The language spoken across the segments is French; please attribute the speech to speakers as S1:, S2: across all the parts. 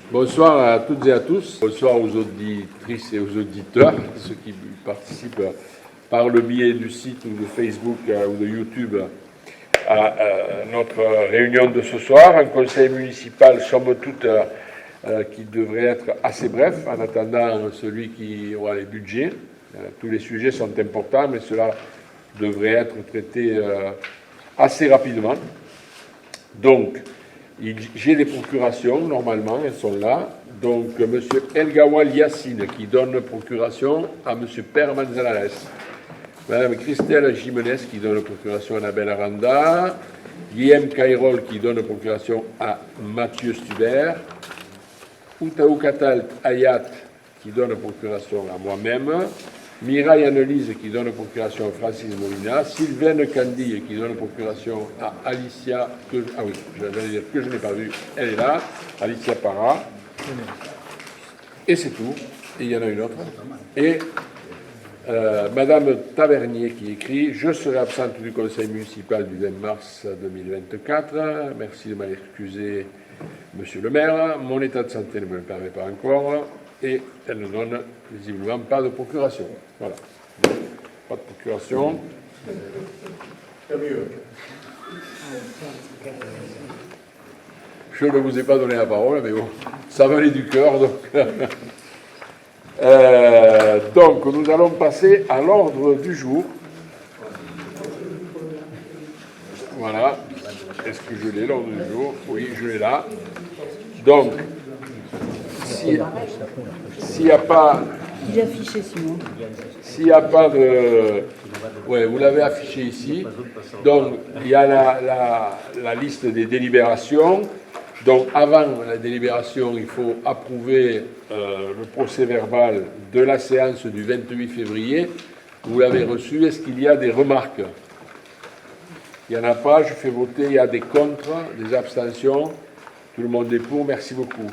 S1: Bonsoir à toutes et à tous. Bonsoir aux auditrices et aux auditeurs, ceux qui participent par le biais du site ou de Facebook ou de YouTube à notre réunion de ce soir. Un conseil municipal, somme toute, qui devrait être assez bref, en attendant celui qui aura les budgets. Tous les sujets sont importants, mais cela devrait être traité assez rapidement. Donc, j'ai des procurations, normalement, elles sont là. Donc, M. El Gawal Yassine, qui donne procuration à M. Per Manzanares. Mme Christelle Jimenez, qui donne procuration à Annabelle Aranda. Guillaume Cairol, qui donne procuration à Mathieu Stuber. Outaou Katal Ayat, qui donne procuration à moi-même. Mireille Annelise, qui donne procuration à Francis Molina. Sylvaine Candille, qui donne procuration à Alicia, que je n'ai pas vue, elle est là. Alicia Parra. Et c'est tout. Et il y en a une autre. Et Madame Tavernier qui écrit « Je serai absente du conseil municipal du 20 mars 2024. Merci de m'en excuser, Monsieur le maire. Mon état de santé ne me le permet pas encore. » Et elle ne donne visiblement pas de procuration. Voilà. Pas de procuration. C'est mieux. Je ne vous ai pas donné la parole, mais bon, ça venait du cœur. Donc, nous allons passer à l'ordre du jour. Voilà. Est-ce que je l'ai, l'ordre du jour? Oui, je l'ai là. Donc, s'il n'y a pas...
S2: Il est affiché, Simon.
S1: S'il n'y a pas de... Oui, vous l'avez affiché ici. Donc, il y a la liste des délibérations. Donc, avant la délibération, il faut approuver le procès-verbal de la séance du 28 février. Vous l'avez reçu. Est-ce qu'il y a des remarques? Il n'y en a pas. Je fais voter. Il y a des contre, des abstentions. Tout le monde est pour. Merci beaucoup.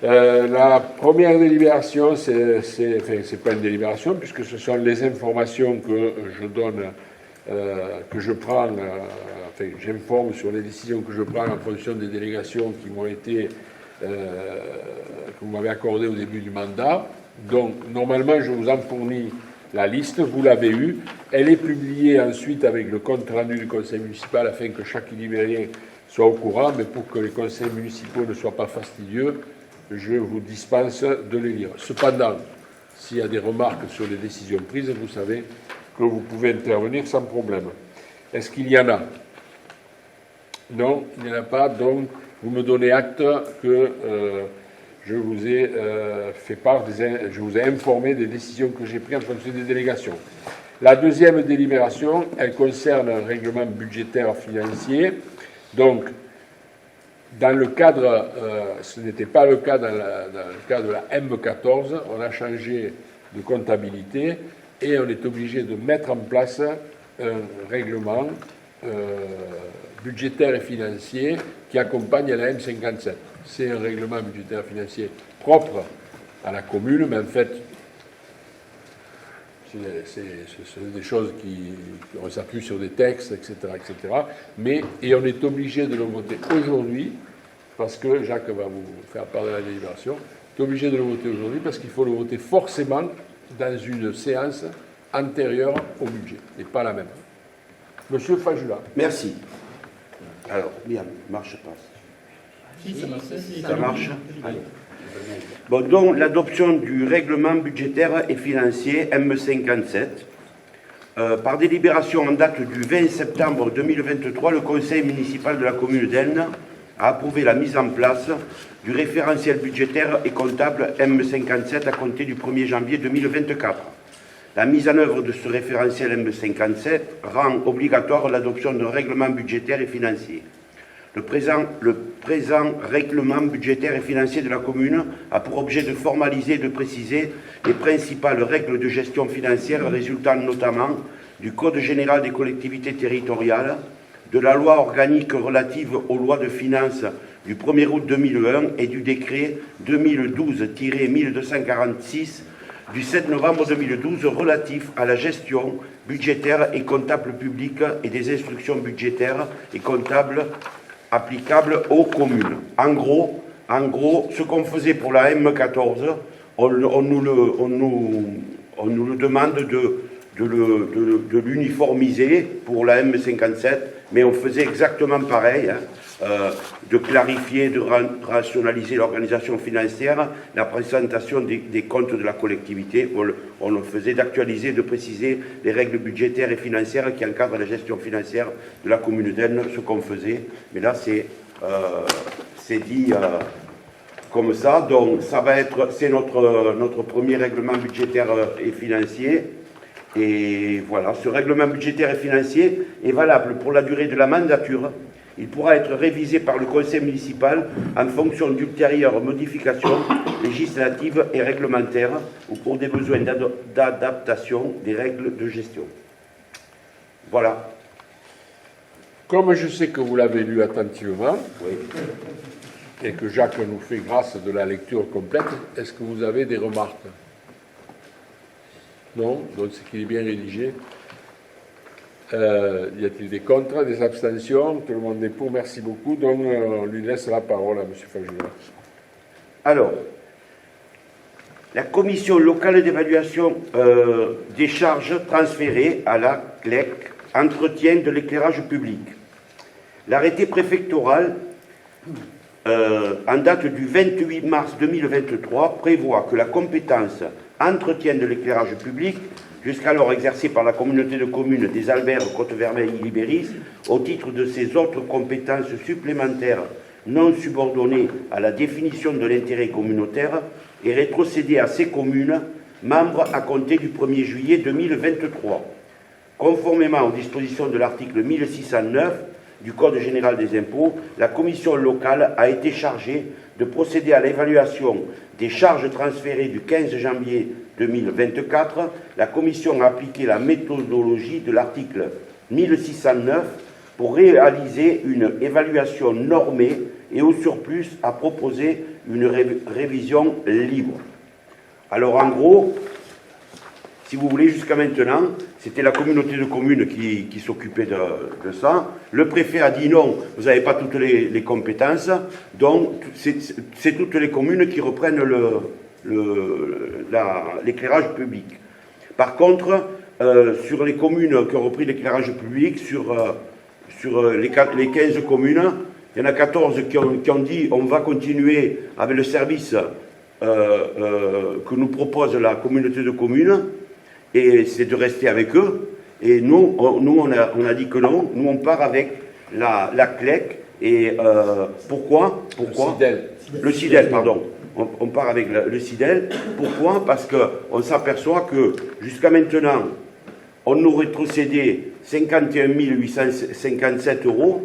S1: La première délibération, c'est pas une délibération, puisque ce sont les informations que je donne, que je prends, j'informe sur les décisions que je prends en fonction des délégations qui m'ont été, que vous m'avez accordées au début du mandat. Donc, normalement, je vous en fournis la liste, vous l'avez eue. Elle est publiée ensuite avec le compte rendu du conseil municipal afin que chaque libérien soit au courant, mais pour que les conseils municipaux ne soient pas fastidieux, je vous dispense de les lire. Cependant, s'il y a des remarques sur les décisions prises, vous savez que vous pouvez intervenir sans problème. Est-ce qu'il y en a? Non, il n'y en a pas. Donc, vous me donnez acte que je vous ai fait part, je vous ai informé des décisions que j'ai prises en fonction des délégations. La deuxième délibération, elle concerne un règlement budgétaire financier. Donc, dans le cadre, ce n'était pas le cas dans le cadre de la M14, on a changé de comptabilité et on est obligé de mettre en place un règlement budgétaire et financier qui accompagne la M57. C'est un règlement budgétaire et financier propre à la commune, mais en fait, c'est des choses on s'appuie sur des textes, etc., etc. Et on est obligé de le voter aujourd'hui, parce que Jacques va vous faire part de la délibération. On est obligé de le voter aujourd'hui, parce qu'il faut le voter forcément dans une séance antérieure au budget, et pas la même. Monsieur Fajula.
S3: Merci. Alors, bien, marche pas. Ça marche. Allez. Bon, donc, l'adoption du règlement budgétaire et financier M57. Par délibération en date du 20 septembre 2023, le conseil municipal de la commune d'Elne a approuvé la mise en place du référentiel budgétaire et comptable M57 à compter du 1er janvier 2024. La mise en œuvre de ce référentiel M57 rend obligatoire l'adoption d'un règlement budgétaire et financier. Le présent règlement budgétaire et financier de la commune a pour objet de formaliser et de préciser les principales règles de gestion financière résultant notamment du Code général des collectivités territoriales, de la loi organique relative aux lois de finances du 1er août 2001 et du décret 2012-1246 du 7 novembre 2012 relatif à la gestion budgétaire et comptable publique et des instructions budgétaires et comptables applicables aux communes. En gros, En gros, ce qu'on faisait pour la M14, on nous le demande de l'uniformiser pour la M57, mais on faisait exactement pareil, de clarifier, de rationaliser l'organisation financière, la présentation des comptes de la collectivité, on le faisait, d'actualiser, de préciser les règles budgétaires et financières qui encadrent la gestion financière de la commune d'Aisne, ce qu'on faisait. Mais là, c'est dit comme ça, donc ça va être, c'est notre premier règlement budgétaire et financier. Et voilà, ce règlement budgétaire et financier est valable pour la durée de la mandature. Il pourra être révisé par le conseil municipal en fonction d'ultérieures modifications législatives et réglementaires ou pour des besoins d'adaptation des règles de gestion. Voilà.
S1: Comme je sais que vous l'avez lu attentivement,
S3: Oui.
S1: et que Jacques nous fait grâce de la lecture complète, est-ce que vous avez des remarques? Non? Donc c'est qu'il est bien rédigé. Y a-t-il des contre, des abstentions? Tout le monde est pour, merci beaucoup. Donc on lui laisse la parole à M. Fagiola.
S3: Alors, la commission locale d'évaluation des charges transférées à la CLEC, entretien de l'éclairage public. L'arrêté préfectoral en date du 28 mars 2023 prévoit que la compétence entretien de l'éclairage public, jusqu'alors exercée par la communauté de communes des Alberts, Côte-Vermeille-Libéris, au titre de ses autres compétences supplémentaires non subordonnées à la définition de l'intérêt communautaire, est rétrocédée à ces communes membres à compter du 1er juillet 2023. Conformément aux dispositions de l'article 1609 du Code général des impôts, la commission locale a été chargée de procéder à l'évaluation des charges transférées du 15 janvier 2024. La commission a appliqué la méthodologie de l'article 1609 pour réaliser une évaluation normée et au surplus a proposé une révision libre. Alors en gros, si vous voulez, jusqu'à maintenant, c'était la communauté de communes qui s'occupait de ça. Le préfet a dit non, vous n'avez pas toutes les compétences, donc c'est toutes les communes qui reprennent l'éclairage public. Par contre, sur les communes qui ont repris l'éclairage public, sur les 15 communes, il y en a 14 qui ont dit on va continuer avec le service que nous propose la communauté de communes, et c'est de rester avec eux. Et nous on a dit que non, nous on part avec la CLEC. Et pourquoi Le CIDEL, pardon. On part avec le CIDEL. Pourquoi? Parce qu'on s'aperçoit que jusqu'à maintenant, on nous rétrocédait 51 857 €,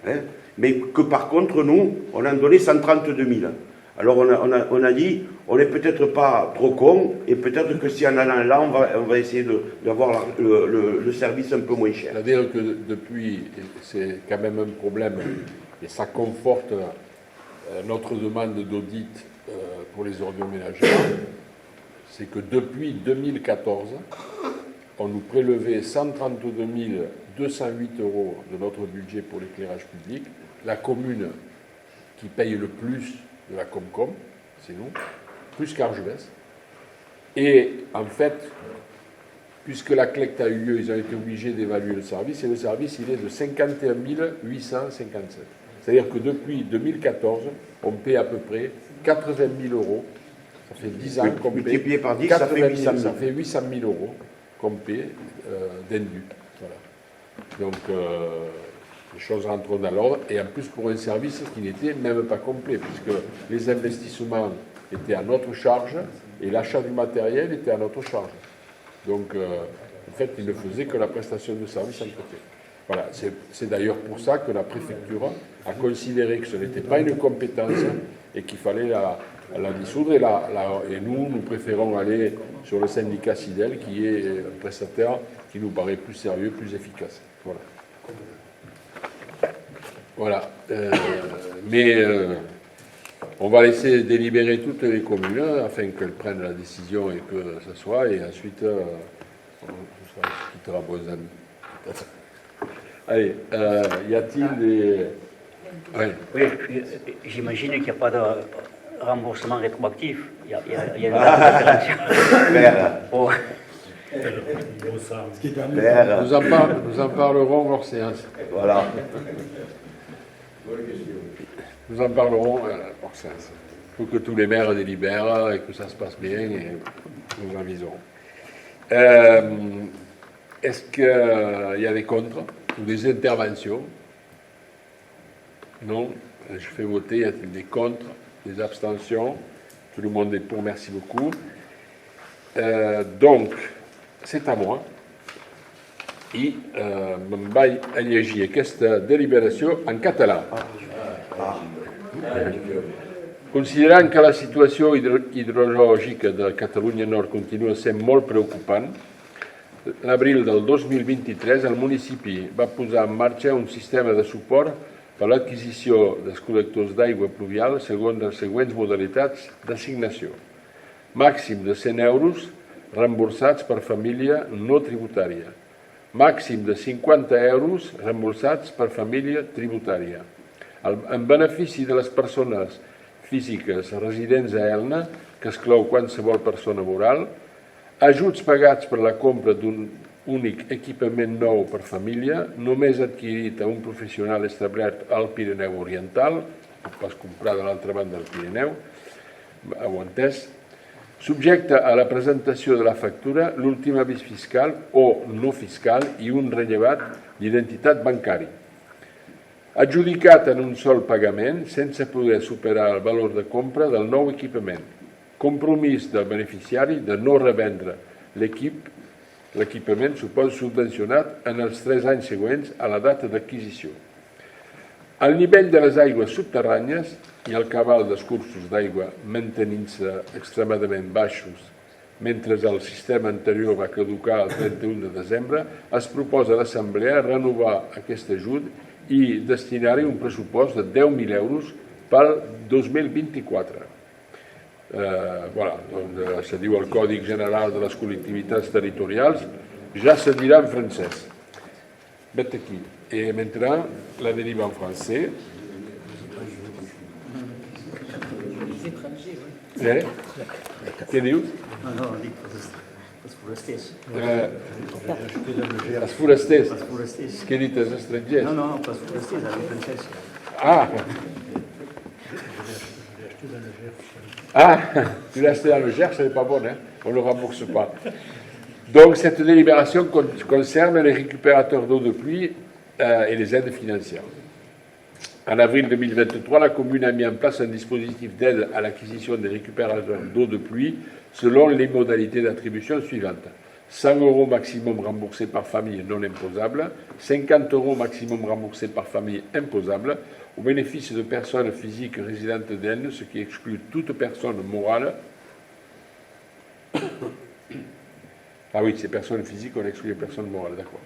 S3: hein, mais que par contre, nous, on en donnait 132 000. Alors on a dit, on n'est peut-être pas trop con, et peut-être que si en allant là, on va essayer d'avoir le service un peu moins cher.
S1: C'est-à-dire que depuis, c'est quand même un problème, et ça conforte notre demande d'audit pour les ordures ménagères, c'est que depuis 2014, on nous prélevait 132 208 € de notre budget pour l'éclairage public. La commune qui paye le plus de la Comcom, c'est nous, plus qu'Argelès. Et en fait, puisque la collecte a eu lieu, ils ont été obligés d'évaluer le service, et le service, il est de 51 857. C'est-à-dire que depuis 2014, on paie à peu près 80 000 €. Ça fait 10 ans qu'on paie.
S3: Multiplié par 10, ça fait 800 000.
S1: Ça fait 800 000 € qu'on paie d'indus. Voilà. Donc, les choses rentrent dans l'ordre, et en plus pour un service qui n'était même pas complet, puisque les investissements étaient à notre charge, et l'achat du matériel était à notre charge. Donc, en fait, il ne faisait que la prestation de service entretien. Voilà, c'est d'ailleurs pour ça que la préfecture a considéré que ce n'était pas une compétence et qu'il fallait la dissoudre. Et nous préférons aller sur le syndicat CIDEL, qui est un prestataire qui nous paraît plus sérieux, plus efficace. Voilà. Voilà. On va laisser délibérer toutes les communes afin qu'elles prennent la décision et que ça soit. Et ensuite, on quittera Bozan. Allez, y a-t-il des... Oui.
S2: Oui, j'imagine qu'il n'y a pas de remboursement rétroactif. Il y a une opération. Oh.
S1: Nous en parlerons hors séance.
S3: Voilà.
S1: Nous en parlerons hors séance. Il faut que tous les maires délibèrent et que ça se passe bien et nous aviserons. Est-ce qu'il y a des contre ou des interventions? Non. Je fais voter. Y a-t-il des contre, des abstentions? Tout le monde est pour. Merci beaucoup. Donc, c'est à moi. I me'n vaig a llegir aquesta deliberació en català. Considerant que la situació hidrològica de Catalunya Nord continua sent molt preocupant, l'abril del 2023 el municipi va posar en marxa un sistema de suport per a l'adquisició dels col·lectors d'aigua pluvial segons les següents modalitats d'assignació. Màxim de 100 euros reemborsats per família no tributària. Màxim de 50 euros reemborsats per família tributària. En benefici de les persones físiques residents a Elna, que exclou qualsevol persona moral, ajuts pagats per la compra d'un únic equipament nou per família, només adquirit a un professional establert al Pirineu Oriental, pas comprar de l'altra banda del Pirineu, ho entès, subjecte a la presentació de la factura, l'últim avís fiscal o no fiscal i un rellevat d'identitat bancari. Adjudicat en un sol pagament sense poder superar el valor de compra del nou equipament. Compromís del beneficiari de no revendre l'equipament supos subvencionat en els 3 anys següents a la data d'adquisició. El nivell de les aigües subterrànies i el cabal dels cursos d'aigua mantenint-se extremadament baixos mentre el sistema anterior va caducar el 31 de desembre, es proposa a l'Assemblea renovar aquest ajut i destinar-hi un pressupost de 10.000 euros per 2024. Voilà, doncs se diu el Còdic General de les Col·lectivitats Territorials, ja se dirà en francès. Vet aquí. Et maintenant, la dérive en français. Què dius?
S2: No, dic els forasters.
S1: Els forasters? Què he dit, els estrangers?
S2: No, els forasters, en francès.
S1: Tu l'as acheté dans le Gers, ce n'est pas bon, hein? On ne le rembourse pas. Donc, cette délibération concerne les récupérateurs d'eau de pluie et les aides financières. En avril 2023, la commune a mis en place un dispositif d'aide à l'acquisition des récupérateurs d'eau de pluie selon les modalités d'attribution suivantes. 100 € maximum remboursés par famille non imposable, 50 € maximum remboursés par famille imposable, au bénéfice de personnes physiques résidentes d'Aisne, ce qui exclut toute personne morale. Ah oui, c'est personnes physiques, on exclut les personnes morales, d'accord.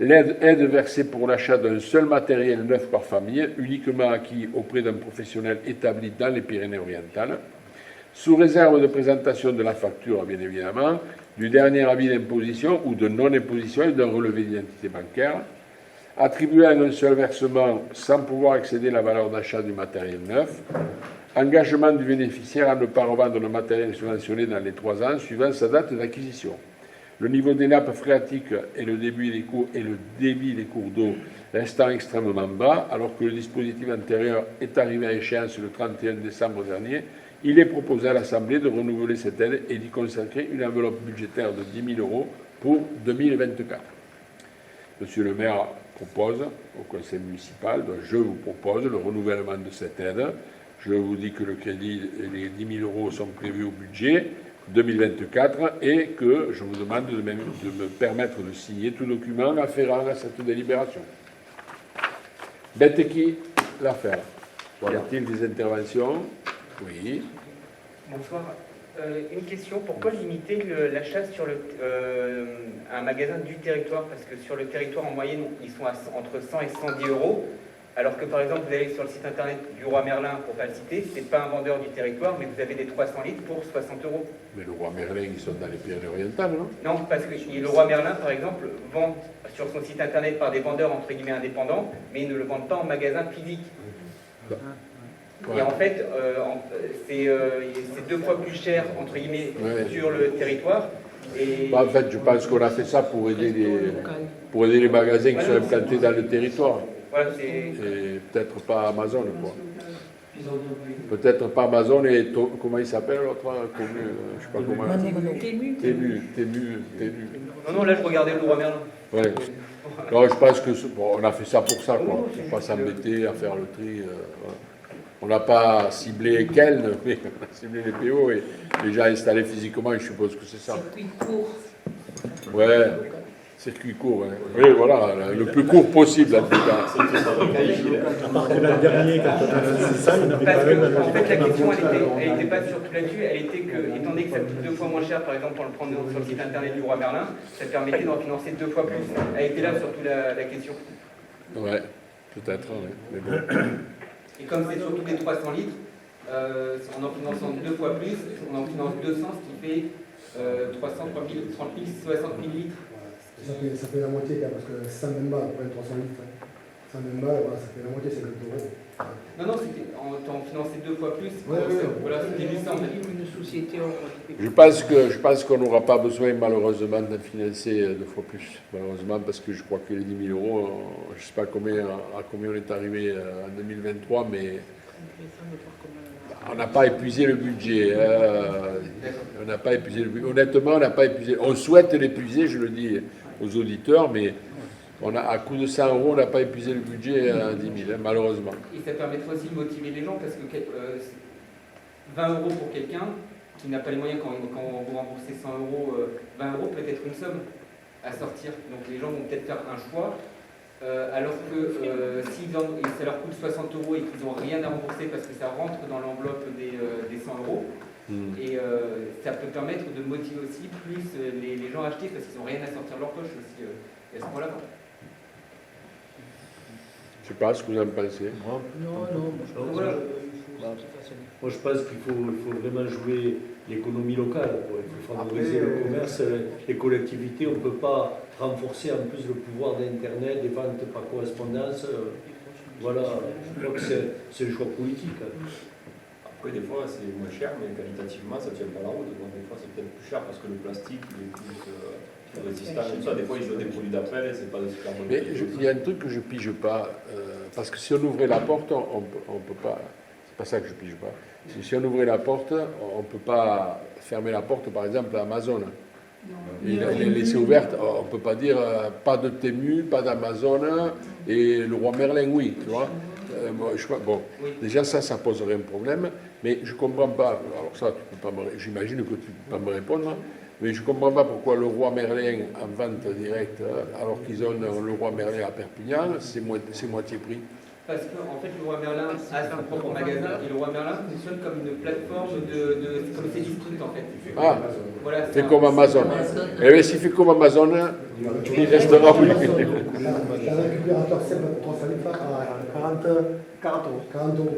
S1: L'aide versée pour l'achat d'un seul matériel neuf par famille, uniquement acquis auprès d'un professionnel établi dans les Pyrénées-Orientales, sous réserve de présentation de la facture, bien évidemment, du dernier avis d'imposition ou de non-imposition et d'un relevé d'identité bancaire, attribué à un seul versement sans pouvoir excéder la valeur d'achat du matériel neuf, engagement du bénéficiaire à ne pas revendre le matériel subventionné dans les 3 ans suivant sa date d'acquisition. Le niveau des nappes phréatiques et le débit des cours d'eau restant extrêmement bas, alors que le dispositif antérieur est arrivé à échéance le 31 décembre dernier, il est proposé à l'Assemblée de renouveler cette aide et d'y consacrer une enveloppe budgétaire de 10 000 € pour 2024. Monsieur le maire propose au conseil municipal, donc je vous propose le renouvellement de cette aide. Je vous dis que le crédit, les 10 000 € sont prévus au budget 2024 et que je vous demande de me permettre de signer tout document afférent à cette délibération. Bête qui l'affaire. Y a-t-il des interventions? Oui.
S4: Bonsoir. Une question, pourquoi limiter l'achat sur un magasin du territoire? Parce que sur le territoire, en moyenne, ils sont entre 100 et 110 €. Alors que par exemple, vous allez sur le site internet du Roi Merlin, pour ne pas le citer, c'est pas un vendeur du territoire, mais vous avez des 300 litres pour 60 €.
S1: Mais le Roi Merlin, ils sont dans les Pyrénées-Orientales, non?
S4: Non, parce que le Roi Merlin, par exemple, vend sur son site internet par des vendeurs entre guillemets indépendants, mais ils ne le vendent pas en magasin physique.
S1: Ouais.
S4: Et en fait, c'est 2 fois plus cher entre guillemets sur le territoire. Et
S1: Bah, en fait, je pense qu'on a fait ça pour aider les magasins qui sont implantés dans le territoire.
S4: voilà,
S1: Et peut-être pas Amazon, quoi. Peut-être pas Amazon et comment il s'appelle l'autre je sais pas comment. Tému.
S4: Non, là je regardais le Roi Merlin.
S1: Ouais. Non, je pense que bon, on a fait ça pour ça, quoi. Pour pas s'embêter à faire le tri. Voilà. On n'a pas ciblé Keln, mais on a ciblé les PO et les gens installés physiquement, je suppose que c'est ça.
S5: Circuit court.
S1: Ouais, circuit court, ouais. Oui, voilà, le plus court possible, en tout cas.
S6: À part que l'an dernier, quand on a fait ça, il n'avait
S4: Parce
S6: pas
S4: que,
S6: même
S4: en fait, la question, elle était pas surtout là-dessus, elle était que, étant donné que ça coûte 2 fois moins cher, par exemple, pour le prendre sur le site internet du Roi Merlin, ça permettait d'en financer 2 fois plus. Elle était là surtout la question.
S1: Ouais, peut-être, ouais. Mais bon.
S4: Et comme c'est surtout des 300 litres, en finançant 2 fois plus, on en finance 200, ce qui fait 300, 3 000, 30 000, 60 000 litres.
S7: Ça fait la moitié, là, parce que 120 balles pour les 300 litres. 120 balles, voilà, ça fait la moitié, c'est 50 €.
S4: Non, t'en financé 2 fois plus.
S7: Ouais.
S4: Voilà, c'était 800.
S5: Une société
S1: Je pense qu'on n'aura pas besoin, malheureusement, de financer 2 fois plus. Malheureusement, parce que je crois que les 10 000 €, je ne sais pas à combien on est arrivé en 2023, mais on n'a pas épuisé le budget. On n'a pas épuisé le budget. Honnêtement, on n'a pas épuisé. On souhaite l'épuiser, je le dis aux auditeurs, mais à coût de 100 €, on n'a pas épuisé le budget à 10 000, malheureusement.
S4: Et ça permettrait aussi de motiver les gens parce que 20 € pour quelqu'un qui n'a pas les moyens, quand vous remboursez 100 €, 20 € peut être une somme à sortir. Donc les gens vont peut-être faire un choix. Alors que si ça leur coûte 60 € et qu'ils n'ont rien à rembourser parce que ça rentre dans l'enveloppe des 100 €, et ça peut permettre de motiver aussi plus les gens à acheter parce qu'ils n'ont rien à sortir de leur poche aussi à ce moment-là.
S1: Je ne sais pas ce que vous en pensez.
S8: Moi, je pense qu'il faut vraiment jouer l'économie locale. Il faut favoriser le commerce, les collectivités. On ne peut pas renforcer en plus le pouvoir d'Internet, des ventes par correspondance. Voilà, je crois que c'est le choix politique.
S9: Après, des fois, c'est moins cher, mais qualitativement, ça ne tient pas la route. Donc, des fois, c'est peut-être plus cher parce que le plastique il est plus résistant. Comme ça, des fois, ils ont des produits d'appel et c'est pas de super bonne
S1: Mais
S9: qualité.
S1: il y a un truc que je pige pas, parce que si on ouvrait la porte, on peut pas. C'est pas ça que je pige pas. Si on ouvrait la porte, on peut pas fermer la porte, par exemple, à Amazon. Il est laissé ouverte. On peut pas dire pas de Temu, pas d'Amazon et le Roi Merlin, oui, tu vois. Déjà ça poserait un problème, mais je comprends pas. Alors ça, tu peux pas j'imagine que tu peux pas me répondre. Mais je ne comprends pas pourquoi le Roi Merlin en vente directe, alors qu'ils ont le Roi Merlin à Perpignan, c'est moitié prix.
S4: Parce qu'en fait, le Roi Merlin a son propre magasin et le Roi Merlin fonctionne comme une plateforme comme c'est district en fait.
S1: Ah,
S4: voilà,
S1: fait comme Amazon. Et bien, s'il fait comme Amazon, il restera plus.
S7: T'as un récupérateur 300 litres à 40 €. 40 €.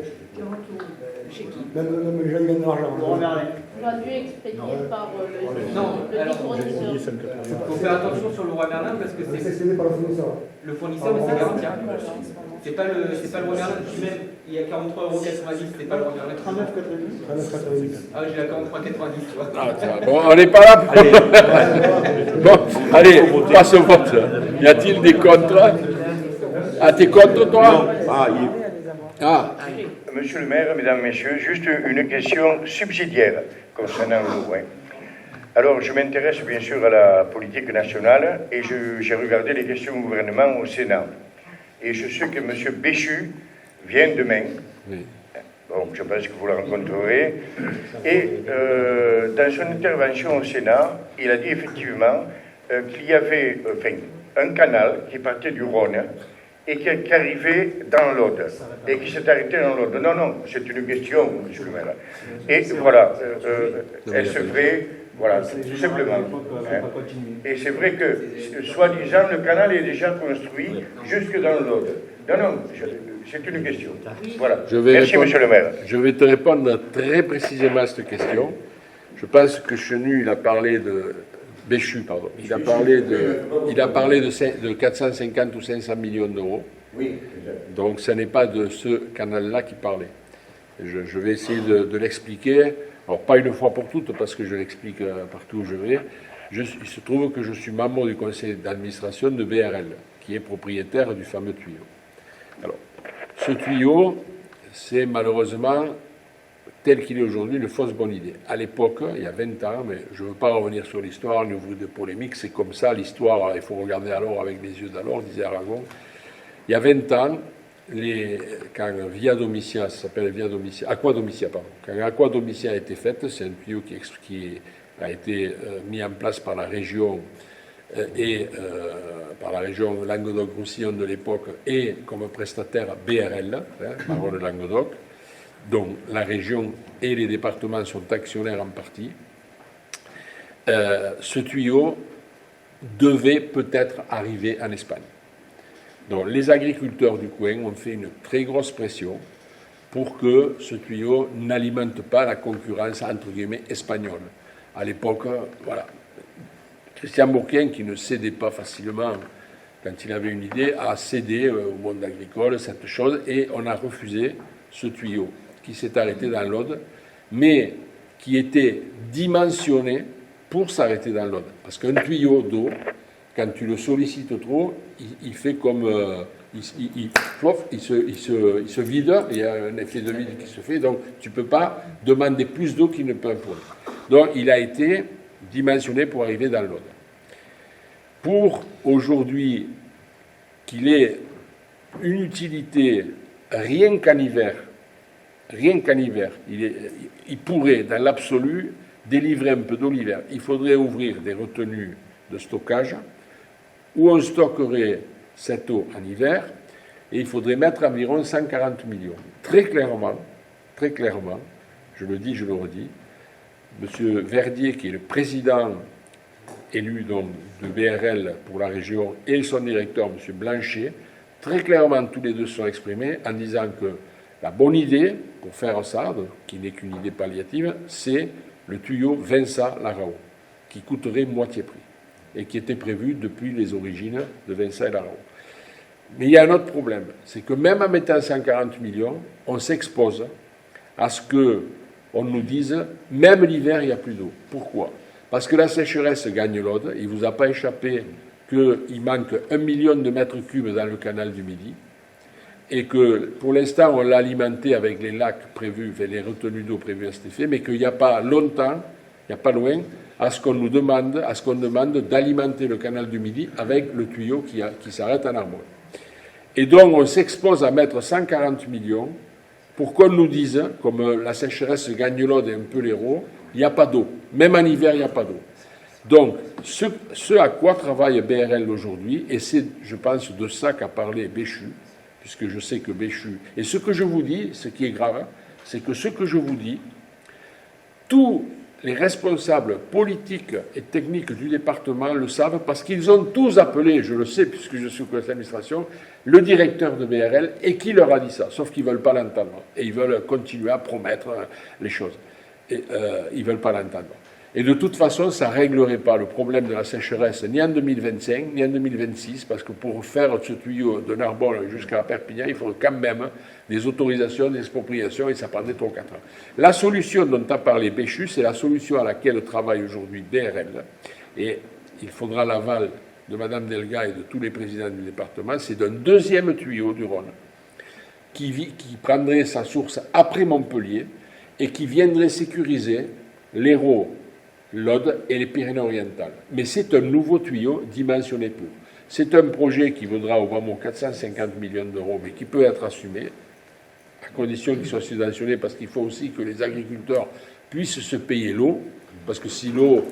S5: Chez qui?
S7: Même les gens ils gagnent de l'argent.
S10: Traduit, expédié par
S4: Non, alors,
S10: fournisseur.
S4: il faut faire attention sur le Roi Merlin parce que
S7: C'est
S4: c'est
S7: expédié par le fournisseur.
S4: le fournisseur, mais c'est garanti. C'est pas le Roi Merlin lui-même, il y a 43,90 €, c'est pas le Roi Merlin.
S7: 39,90.
S4: Ah, j'ai la 43,90, tu vois.
S1: Ah, tiens, bon, on n'est pas là pour... Bon, allez, on passe au vote. Y a-t-il des contre? Ah, t'es contre, toi? Ah,
S11: Monsieur le maire, mesdames, messieurs, juste une question subsidiaire concernant le Louvain. Alors, je m'intéresse bien sûr à la politique nationale et j'ai regardé les questions au gouvernement au Sénat. Et je sais que M. Béchu vient demain.
S1: oui.
S11: Bon, je pense que vous le rencontrerez. Et dans son intervention au Sénat, il a dit effectivement qu'il y avait un canal qui partait du Rhône et qui arrivait dans l'Aude, et qui s'est arrêté dans l'Aude. Non, c'est une question, monsieur le maire. Et voilà, est-ce vrai? Voilà, tout simplement. Et c'est vrai que, soi-disant, le canal est déjà construit jusque dans l'Aude. Non, non, c'est une question. Voilà.
S1: Merci,
S11: monsieur le maire.
S1: Je vais te répondre très précisément à cette question. Je pense que Chenu, il a parlé de... Béchu, pardon. Il a parlé de 450 ou 500 millions d'euros.
S3: Oui.
S1: Donc, ce n'est pas de ce canal-là qu'il parlait. Je vais essayer de l'expliquer. Alors, pas une fois pour toutes, parce que je l'explique partout où je vais. Il se trouve que je suis membre du conseil d'administration de BRL, qui est propriétaire du fameux tuyau. Alors, ce tuyau, c'est malheureusement, tel qu'il est aujourd'hui, une fausse bonne idée. À l'époque, il y a 20 ans, mais je ne veux pas revenir sur l'histoire, ni ouvrir de polémique, c'est comme ça, l'histoire, il faut regarder alors avec les yeux d'alors, disait Aragon. Il y a 20 ans, quand Via Domitia, ça s'appelle Via Domitia, Aqua Domitia, pardon, quand Aqua Domitia a été faite, c'est un tuyau qui a été mis en place par la région par la région Languedoc-Roussillon de l'époque et comme prestataire BRL, Baron de Languedoc, dont la région et les départements sont actionnaires en partie. Ce tuyau devait peut-être arriver en Espagne. Donc les agriculteurs du coin ont fait une très grosse pression pour que ce tuyau n'alimente pas la concurrence entre guillemets espagnole. À l'époque, voilà, Christian Bourquin, qui ne cédait pas facilement quand il avait une idée, a cédé au monde agricole cette chose et on a refusé ce tuyau qui s'est arrêté dans l'Aude, mais qui était dimensionné pour s'arrêter dans l'Aude. Parce qu'un tuyau d'eau, quand tu le sollicites trop, il fait comme... il se vide, il y a un effet de vide qui se fait, donc tu ne peux pas demander plus d'eau qu'il ne peut imposer. Donc il a été dimensionné pour arriver dans l'Aude. Pour aujourd'hui qu'il ait une utilité rien qu'en hiver, il pourrait dans l'absolu délivrer un peu d'eau l'hiver. Il faudrait ouvrir des retenues de stockage où on stockerait cette eau en hiver, et il faudrait mettre environ 140 millions. Très clairement, je le dis, je le redis, M. Verdier, qui est le président élu donc, de BRL pour la région, et son directeur, M. Blanchet, très clairement, tous les deux sont exprimés en disant que la bonne idée pour faire ça, qui n'est qu'une idée palliative, c'est le tuyau Vincent-Larao, qui coûterait moitié prix, et qui était prévu depuis les origines de Vincent et Larao. Mais il y a un autre problème, c'est que même en mettant 140 millions, on s'expose à ce qu'on nous dise, même l'hiver, il n'y a plus d'eau. Pourquoi ? Parce que la sécheresse gagne l'Aude. Il ne vous a pas échappé qu'il manque 1 million de mètres cubes dans le canal du Midi, et que pour l'instant, on l'a alimenté avec les lacs prévus, les retenues d'eau prévues à cet effet, mais qu'il n'y a pas longtemps, il n'y a pas loin, à ce qu'on demande d'alimenter le canal du Midi avec le tuyau qui s'arrête en Armole. Et donc, on s'expose à mettre 140 millions pour qu'on nous dise, comme la sécheresse gagne l'Aude et un peu l'Hérault, il n'y a pas d'eau. Même en hiver, il n'y a pas d'eau. Donc, ce à quoi travaille BRL aujourd'hui, et c'est, je pense, de ça qu'a parlé Béchu, puisque je sais que Béchu... Et ce que je vous dis, ce qui est grave, c'est que ce que je vous dis, tous les responsables politiques et techniques du département le savent parce qu'ils ont tous appelé, je le sais puisque je suis au conseil d'administration, le directeur de BRL et qui leur a dit ça, sauf qu'ils ne veulent pas l'entendre. Et ils veulent continuer à promettre les choses. Et ils ne veulent pas l'entendre. Et de toute façon, ça ne réglerait pas le problème de la sécheresse ni en 2025, ni en 2026, parce que pour faire ce tuyau de Narbonne jusqu'à Perpignan, il faut quand même des autorisations, des expropriations, et ça prendrait 3 ou 4 ans. La solution dont a parlé Béchu, c'est la solution à laquelle travaille aujourd'hui BRL, et il faudra l'aval de Mme Delga et de tous les présidents du département, c'est d'un deuxième tuyau du Rhône, qui prendrait sa source après Montpellier, et qui viendrait sécuriser l'Hérault, l'Aude et les Pyrénées-Orientales. Mais c'est un nouveau tuyau dimensionné pour. C'est un projet qui vaudra au vraiment 450 millions d'euros, mais qui peut être assumé, à condition qu'il soit subventionné, parce qu'il faut aussi que les agriculteurs puissent se payer l'eau, parce que si l'eau,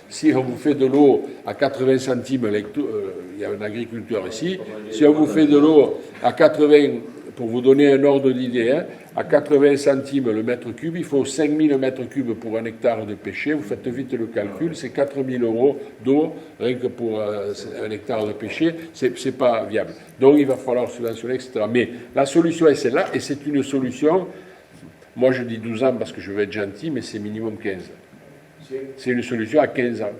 S1: si on vous fait de l'eau à 80 centimes, il y a un agriculteur ici, si on vous fait de l'eau à 80 pour vous donner un ordre d'idée, hein, à 80 centimes le mètre cube, il faut 5000 mètres cubes pour un hectare de pêcher. Vous faites vite le calcul, c'est 4000 euros d'eau, rien que pour un hectare de pêcher. C'est pas viable. Donc il va falloir subventionner, etc. Mais la solution est celle-là, et c'est une solution, moi je dis 12 ans parce que je veux être gentil, mais c'est minimum 15. C'est une solution à 15 ans.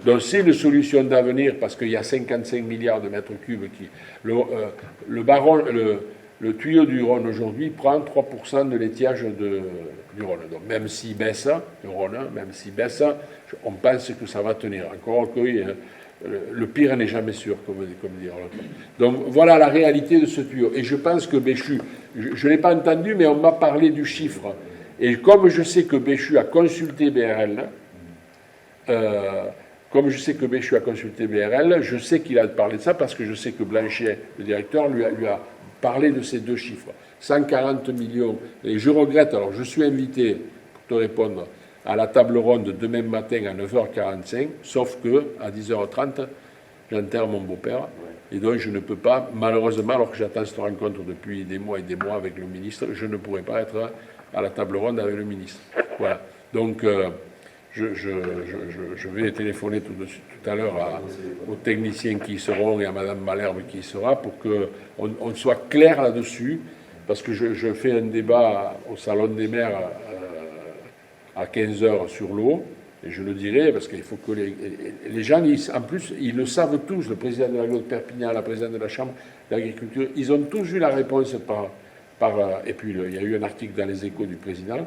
S1: Donc c'est une solution d'avenir parce qu'il y a 55 milliards de mètres cubes qui... Le tuyau du Rhône aujourd'hui prend 3% de l'étiage du Rhône. Donc même s'il baisse, le Rhône, même s'il baisse, on pense que ça va tenir. Encore que le pire n'est jamais sûr, comme dit l'autre. Donc voilà la réalité de ce tuyau. Et je pense que Béchu, je ne l'ai pas entendu, mais on m'a parlé du chiffre. Et comme je sais que Béchu a consulté BRL, je sais qu'il a parlé de ça parce que je sais que Blanchet, le directeur, lui a parlé de ces deux chiffres. 140 millions. Et je regrette, alors je suis invité, pour te répondre, à la table ronde demain matin à 9h45, sauf que à 10h30, j'enterre mon beau-père. Et donc je ne peux pas, malheureusement, alors que j'attends cette rencontre depuis des mois et des mois avec le ministre, je ne pourrai pas être à la table ronde avec le ministre. Voilà. Donc... Je vais téléphoner tout à l'heure aux techniciens qui y seront et à Mme Malherbe qui y sera pour qu'on soit clair là-dessus, parce que je fais un débat au Salon des maires à 15h sur l'eau, et je le dirai, parce qu'il faut que les gens, en plus, ils le savent tous, le président de l'agglo de Perpignan, la présidente de la Chambre d'agriculture, ils ont tous eu la réponse et puis il y a eu un article dans les Échos du président.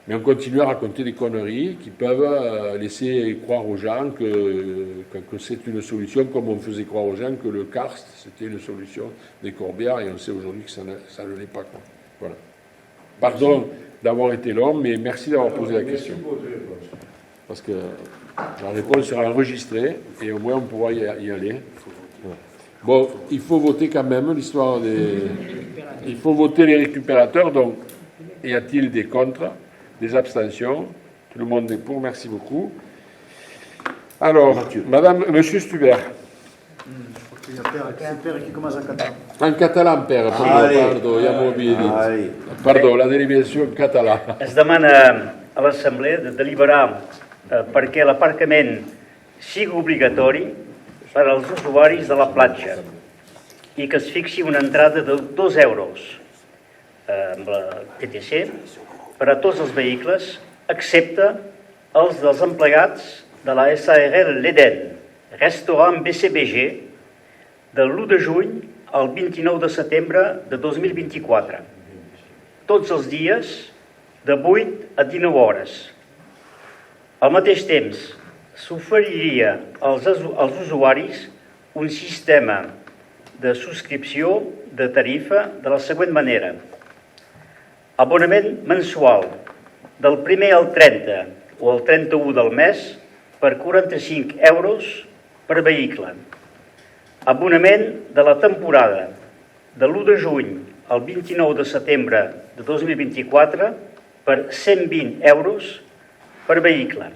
S1: Mais on continue à raconter des conneries qui peuvent laisser croire aux gens que c'est une solution, comme on faisait croire aux gens que le karst, c'était une solution des corbières, et on sait aujourd'hui que ça ne l'est pas. Quoi. Voilà. Pardon d'avoir été long, mais merci d'avoir posé la question. Parce que la réponse sera enregistrée, et au moins on pourra y aller. Bon, il faut voter quand même l'histoire des... Il faut voter les récupérateurs, donc y a-t-il des contre ? Des abstentions. Tout le monde est pour. Merci beaucoup. Alors, Monsieur Stuber.
S6: Je crois qu'il y a Père qui commence en catalan.
S1: En catalan, Père. Pardon, ja m'ho havia dit. Perdó, la derivació en català.
S2: Es demana a l'Assemblea de deliberar perquè l'aparcament sigui obligatori per als usuaris de la platja i que es fixi una entrada de 2 euros amb la TTC per a tots els vehicles, excepte els dels empleats de la SARL l'Eden, restaurant BCBG, del l'1 de juny al 29 de setembre de 2024. Tots els dies, de 8 a 19 hores. Al mateix temps, s'oferiria als usuaris un sistema de subscripció de tarifa de la següent manera. Abonament mensual del 1er al 30 o al 31 del mes per 45 euros per vehicle. Abonament de la temporada de l'1 de juny al 29 de setembre de 2024 per 120 euros per vehicle.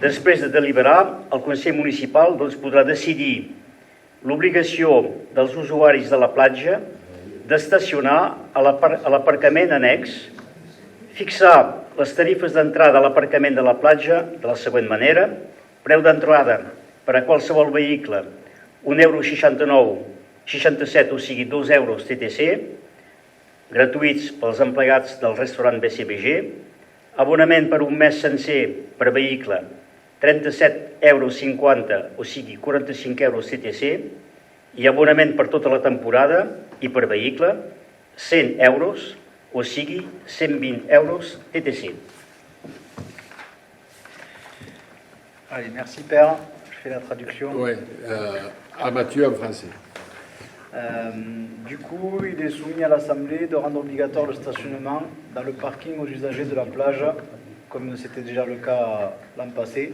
S2: Després de deliberar, el Consell Municipal podrà decidir l'obligació dels usuaris de la platja d'estacionar a l'aparcament annex, fixar les tarifes d'entrada a l'aparcament de la platja de la següent manera: preu d'entrada per a qualsevol vehicle 1,67 €, o sigui 2 euros TTC, gratuïts pels empleats del restaurant BCBG, abonament per un mes sencer per vehicle 37,50 €, o sigui 45 euros TTC, i abonament per tota la temporada i per vehicle 100 euros, o sigui 120 euros TTC.
S12: Allez, merci Père. Je fais la traduction.
S1: Oui, à Mathieu en français.
S12: Du coup, il est soumis à l'Assemblée de rendre obligatoire le stationnement dans le parking aux usagers de la plage, comme c'était déjà le cas l'an passé,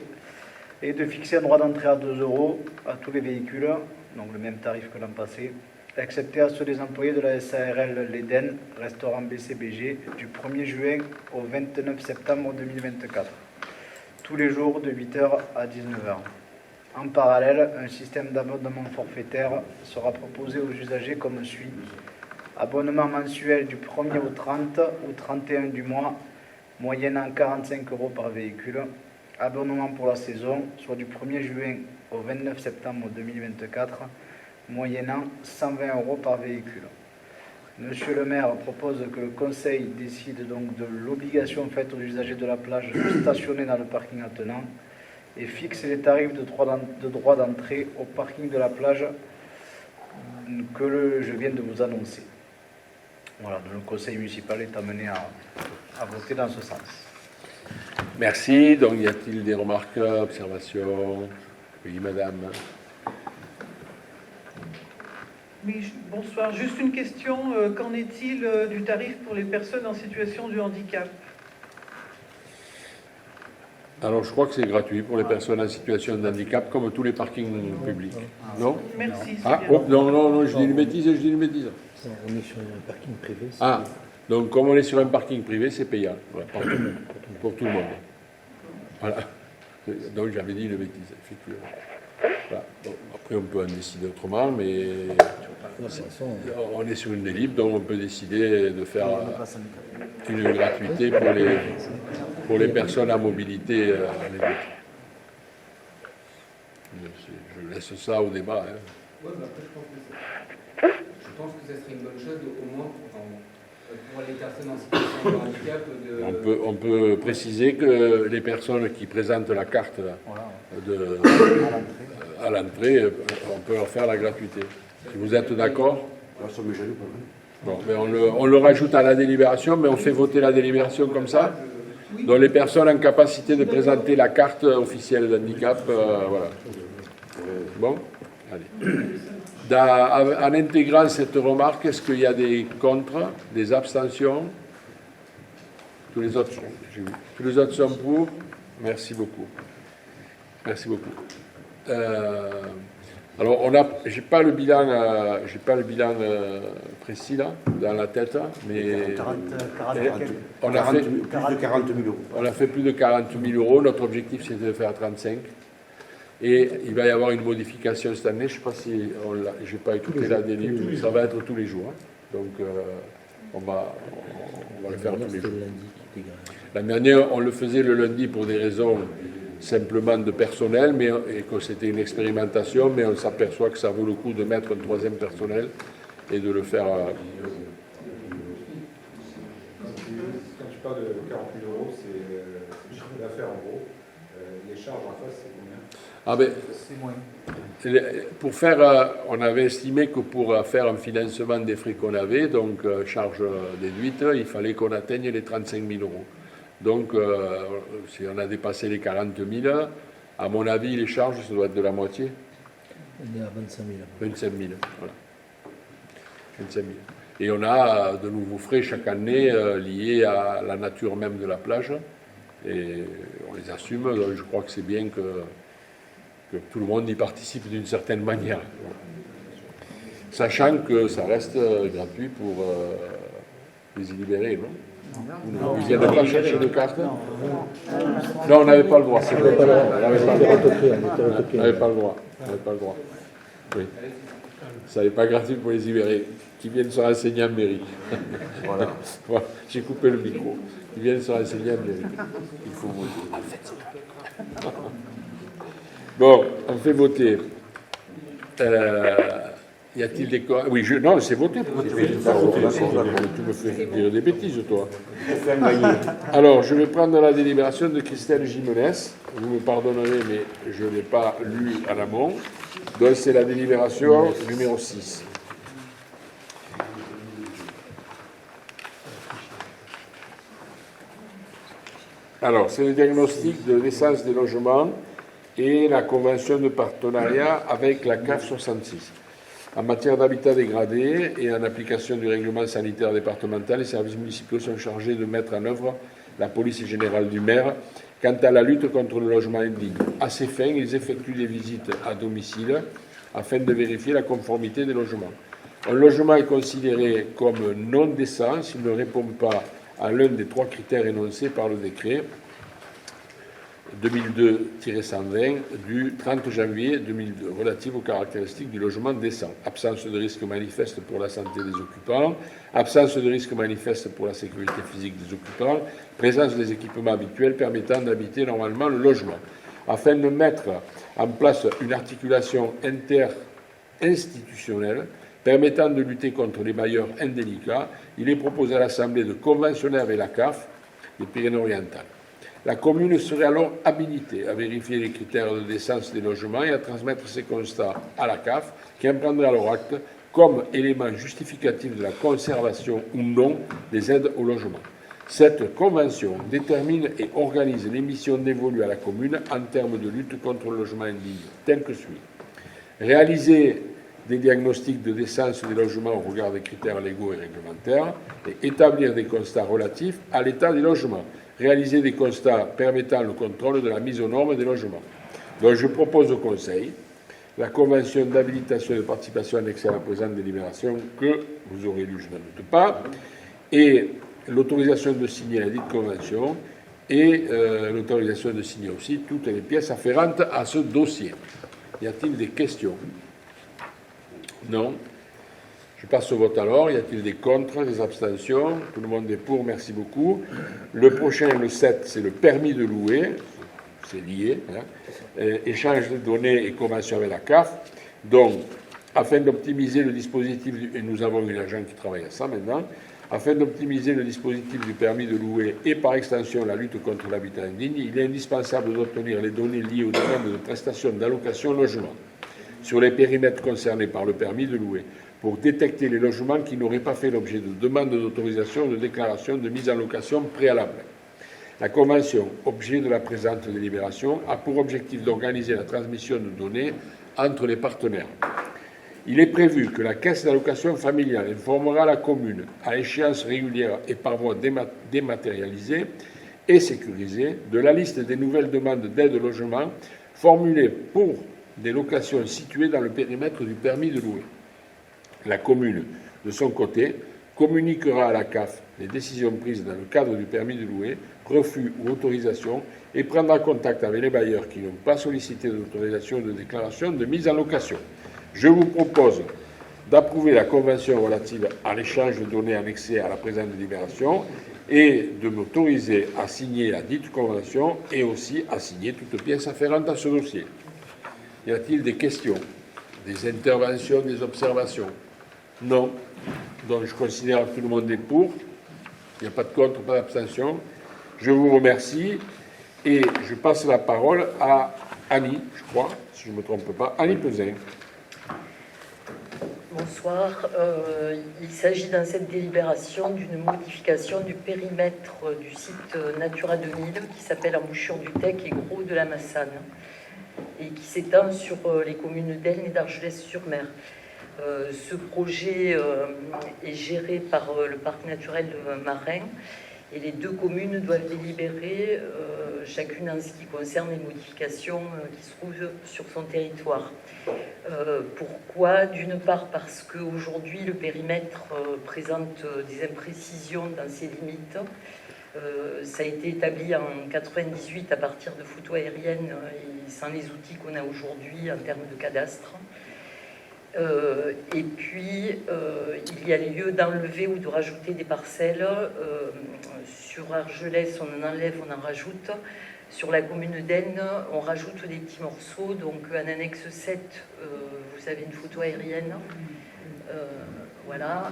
S12: et de fixer un droit d'entrée à 2 € à tous les véhicules, donc le même tarif que l'an passé, excepté à ceux des employés de la SARL l'Eden, restaurant BCBG, du 1er juin au 29 septembre 2024, tous les jours de 8h à 19h. En parallèle, un système d'abonnement forfaitaire sera proposé aux usagers comme suit. Abonnement mensuel du 1er au 30 ou 31 du mois, moyennant 45 € par véhicule. Abonnement pour la saison, soit du 1er juin au 29 septembre 2024, moyennant 120 € par véhicule. Monsieur le maire propose que le conseil décide donc de l'obligation faite aux usagers de la plage de stationner dans le parking attenant et fixe les tarifs de droit d'entrée au parking de la plage que je viens de vous annoncer. Voilà, donc le conseil municipal est amené à voter dans ce sens.
S1: Merci. Donc, y a-t-il des remarques, observations? Oui, madame.
S5: Oui, bonsoir. Juste une question. Qu'en est-il du tarif pour les personnes en situation de handicap?
S1: Alors, je crois que c'est gratuit pour les personnes en situation de handicap, comme tous les parkings publics. Non?
S5: Merci.
S1: Ah, oh, non, je dis une bêtise.
S6: On est sur un parking privé.
S1: Ah, donc comme on est sur un parking privé, c'est payant. Voilà, pour tout le monde. Voilà. Donc j'avais dit une bêtise, effectivement. Voilà. Bon, après, on peut en décider autrement, mais on est sur une délibération, donc on peut décider de faire une gratuité pour les personnes à mobilité réduite. Je laisse ça au débat. Hein.
S4: Ouais, bah après, je pense que ça serait une bonne chose, au moins pour les personnes en situation de handicap.
S1: On peut préciser que les personnes qui présentent la carte à l'entrée, on peut leur faire la gratuité. Si vous êtes d'accord? Bon, mais on le rajoute à la délibération, mais on fait voter la délibération comme ça. Donc les personnes en capacité de présenter la carte officielle d'handicap, voilà. Bon, allez. En intégrant cette remarque, est-ce qu'il y a des contre, des abstentions? Tous les autres sont pour. Merci beaucoup. Merci beaucoup. Alors, j'ai pas le bilan précis là dans la tête, mais on a fait plus de 40 000 euros. On a fait plus de 40 000 euros. Notre objectif, c'était de faire 35. Et il va y avoir une modification cette année. Je ne sais pas si je n'ai pas écouté la délibération. Ça va être tous les jours. Donc, on va le faire tous les jours. L'année dernière, on le faisait le lundi pour des raisons simplement de personnel, et que c'était une expérimentation, mais on s'aperçoit que ça vaut le coup de mettre un troisième personnel et de le faire.
S13: Quand tu parles de 40 000 euros, c'est le chiffre d'affaires en gros. Les charges en face, c'est combien?
S1: Ah ben,
S12: c'est moins.
S1: Pour faire, on avait estimé que pour faire un financement des frais qu'on avait, donc charges déduites, il fallait qu'on atteigne les 35 000 euros. Donc, si on a dépassé les 40 000, à mon avis, les charges, ça doit être de la moitié.
S6: On est à 25 000.
S1: 25 000, voilà. 25 000. Et on a de nouveaux frais chaque année liés à la nature même de la plage. Et on les assume, donc je crois que c'est bien que tout le monde y participe d'une certaine manière. Sachant que ça reste gratuit pour les illibérés, non? Vous ne viennez pas chercher de carte? Non, on n'avait pas le droit. On n'avait pas le droit. Oui. Ça n'est pas gratuit pour les illibérés qui viennent se renseigner en mairie. Voilà. J'ai coupé le micro. Qui viennent se renseigner en mairie. Il faut voter. Bon, on fait voter. Y a-t-il des... Oui, non, c'est voté. Tu me fais dire des bêtises, toi. Alors, je vais prendre la délibération de Christelle Jimenez. Vous me pardonnerez, mais je ne l'ai pas lu à l'amont. Donc, c'est la délibération numéro 6. Alors, c'est le diagnostic de l'essence des logements et la convention de partenariat avec la CAF 66. En matière d'habitat dégradé et en application du règlement sanitaire départemental, les services municipaux sont chargés de mettre en œuvre la police générale du maire quant à la lutte contre le logement indigne. À ces fins, ils effectuent des visites à domicile afin de vérifier la conformité des logements. Un logement est considéré comme non décent s'il ne répond pas à l'un des 3 critères énoncés par le décret. 2002-120 du 30 janvier 2002, relative aux caractéristiques du logement décent. Absence de risque manifeste pour la santé des occupants, absence de risque manifeste pour la sécurité physique des occupants, présence des équipements habituels permettant d'habiter normalement le logement. Afin de mettre en place une articulation inter-institutionnelle permettant de lutter contre les bailleurs indélicats, il est proposé à l'Assemblée de conventionner avec la CAF des Pyrénées-Orientales. La commune serait alors habilitée à vérifier les critères de décence des logements et à transmettre ces constats à la CAF, qui en prendra alors acte comme élément justificatif de la conservation ou non des aides au logement. Cette convention détermine et organise les missions dévolues à la commune en termes de lutte contre le logement indigne, tel que suit. Réaliser des diagnostics de décence des logements au regard des critères légaux et réglementaires et établir des constats relatifs à l'état des logements. Réaliser des constats permettant le contrôle de la mise aux normes des logements. Donc je propose au Conseil la convention d'habilitation et de participation annexée à la présente délibération que vous aurez lue, je n'en doute pas, et l'autorisation de signer la dite convention et l'autorisation de signer aussi toutes les pièces afférentes à ce dossier. Y a-t-il des questions? Non. Je passe au vote alors. Y a-t-il des contre, des abstentions? Tout le monde est pour, merci beaucoup. Le prochain, le 7, c'est le permis de louer. C'est lié. Hein. Échange de données et convention avec la CAF. Donc, afin d'optimiser le dispositif, et nous avons une agent qui travaille à ça maintenant, afin d'optimiser le dispositif du permis de louer et par extension la lutte contre l'habitat indigne, il est indispensable d'obtenir les données liées aux demandes de prestations d'allocation logement sur les périmètres concernés par le permis de louer, pour détecter les logements qui n'auraient pas fait l'objet de demandes d'autorisation ou de déclaration de mise en location préalable. La convention, objet de la présente délibération, a pour objectif d'organiser la transmission de données entre les partenaires. Il est prévu que la caisse d'allocation familiale informera la commune, à échéance régulière et par voie dématérialisée et sécurisée, de la liste des nouvelles demandes d'aide au logement formulées pour des locations situées dans le périmètre du permis de louer. La commune, de son côté, communiquera à la CAF les décisions prises dans le cadre du permis de louer, refus ou autorisation, et prendra contact avec les bailleurs qui n'ont pas sollicité d'autorisation ou de déclaration de mise en location. Je vous propose d'approuver la convention relative à l'échange de données annexée à la présente délibération et de m'autoriser à signer la dite convention et aussi à signer toute pièce afférente à ce dossier. Y a-t-il des questions, des interventions, des observations? Non. Donc je considère que tout le monde est pour. Il n'y a pas de contre, pas d'abstention. Je vous remercie et je passe la parole à Annie, je crois, si je ne me trompe pas, Annie Pesin.
S14: Bonsoir. Il s'agit dans cette délibération d'une modification du périmètre du site Natura 2000 qui s'appelle Embouchure du Tech et Gros de la Massane et qui s'étend sur les communes d'Elne et d'Argelès-sur-Mer. Ce projet est géré par le parc naturel marin et les deux communes doivent délibérer chacune en ce qui concerne les modifications qui se trouvent sur son territoire. Pourquoi? D'une part parce qu'aujourd'hui le périmètre présente des imprécisions dans ses limites. Ça a été établi en 1998 à partir de photos aériennes et sans les outils qu'on a aujourd'hui en termes de cadastre. Et puis, il y a lieu d'enlever ou de rajouter des parcelles. Sur Argelès, on en enlève, on en rajoute. Sur la commune d'Aisne, on rajoute des petits morceaux. Donc, en annexe 7, vous avez une photo aérienne. Voilà.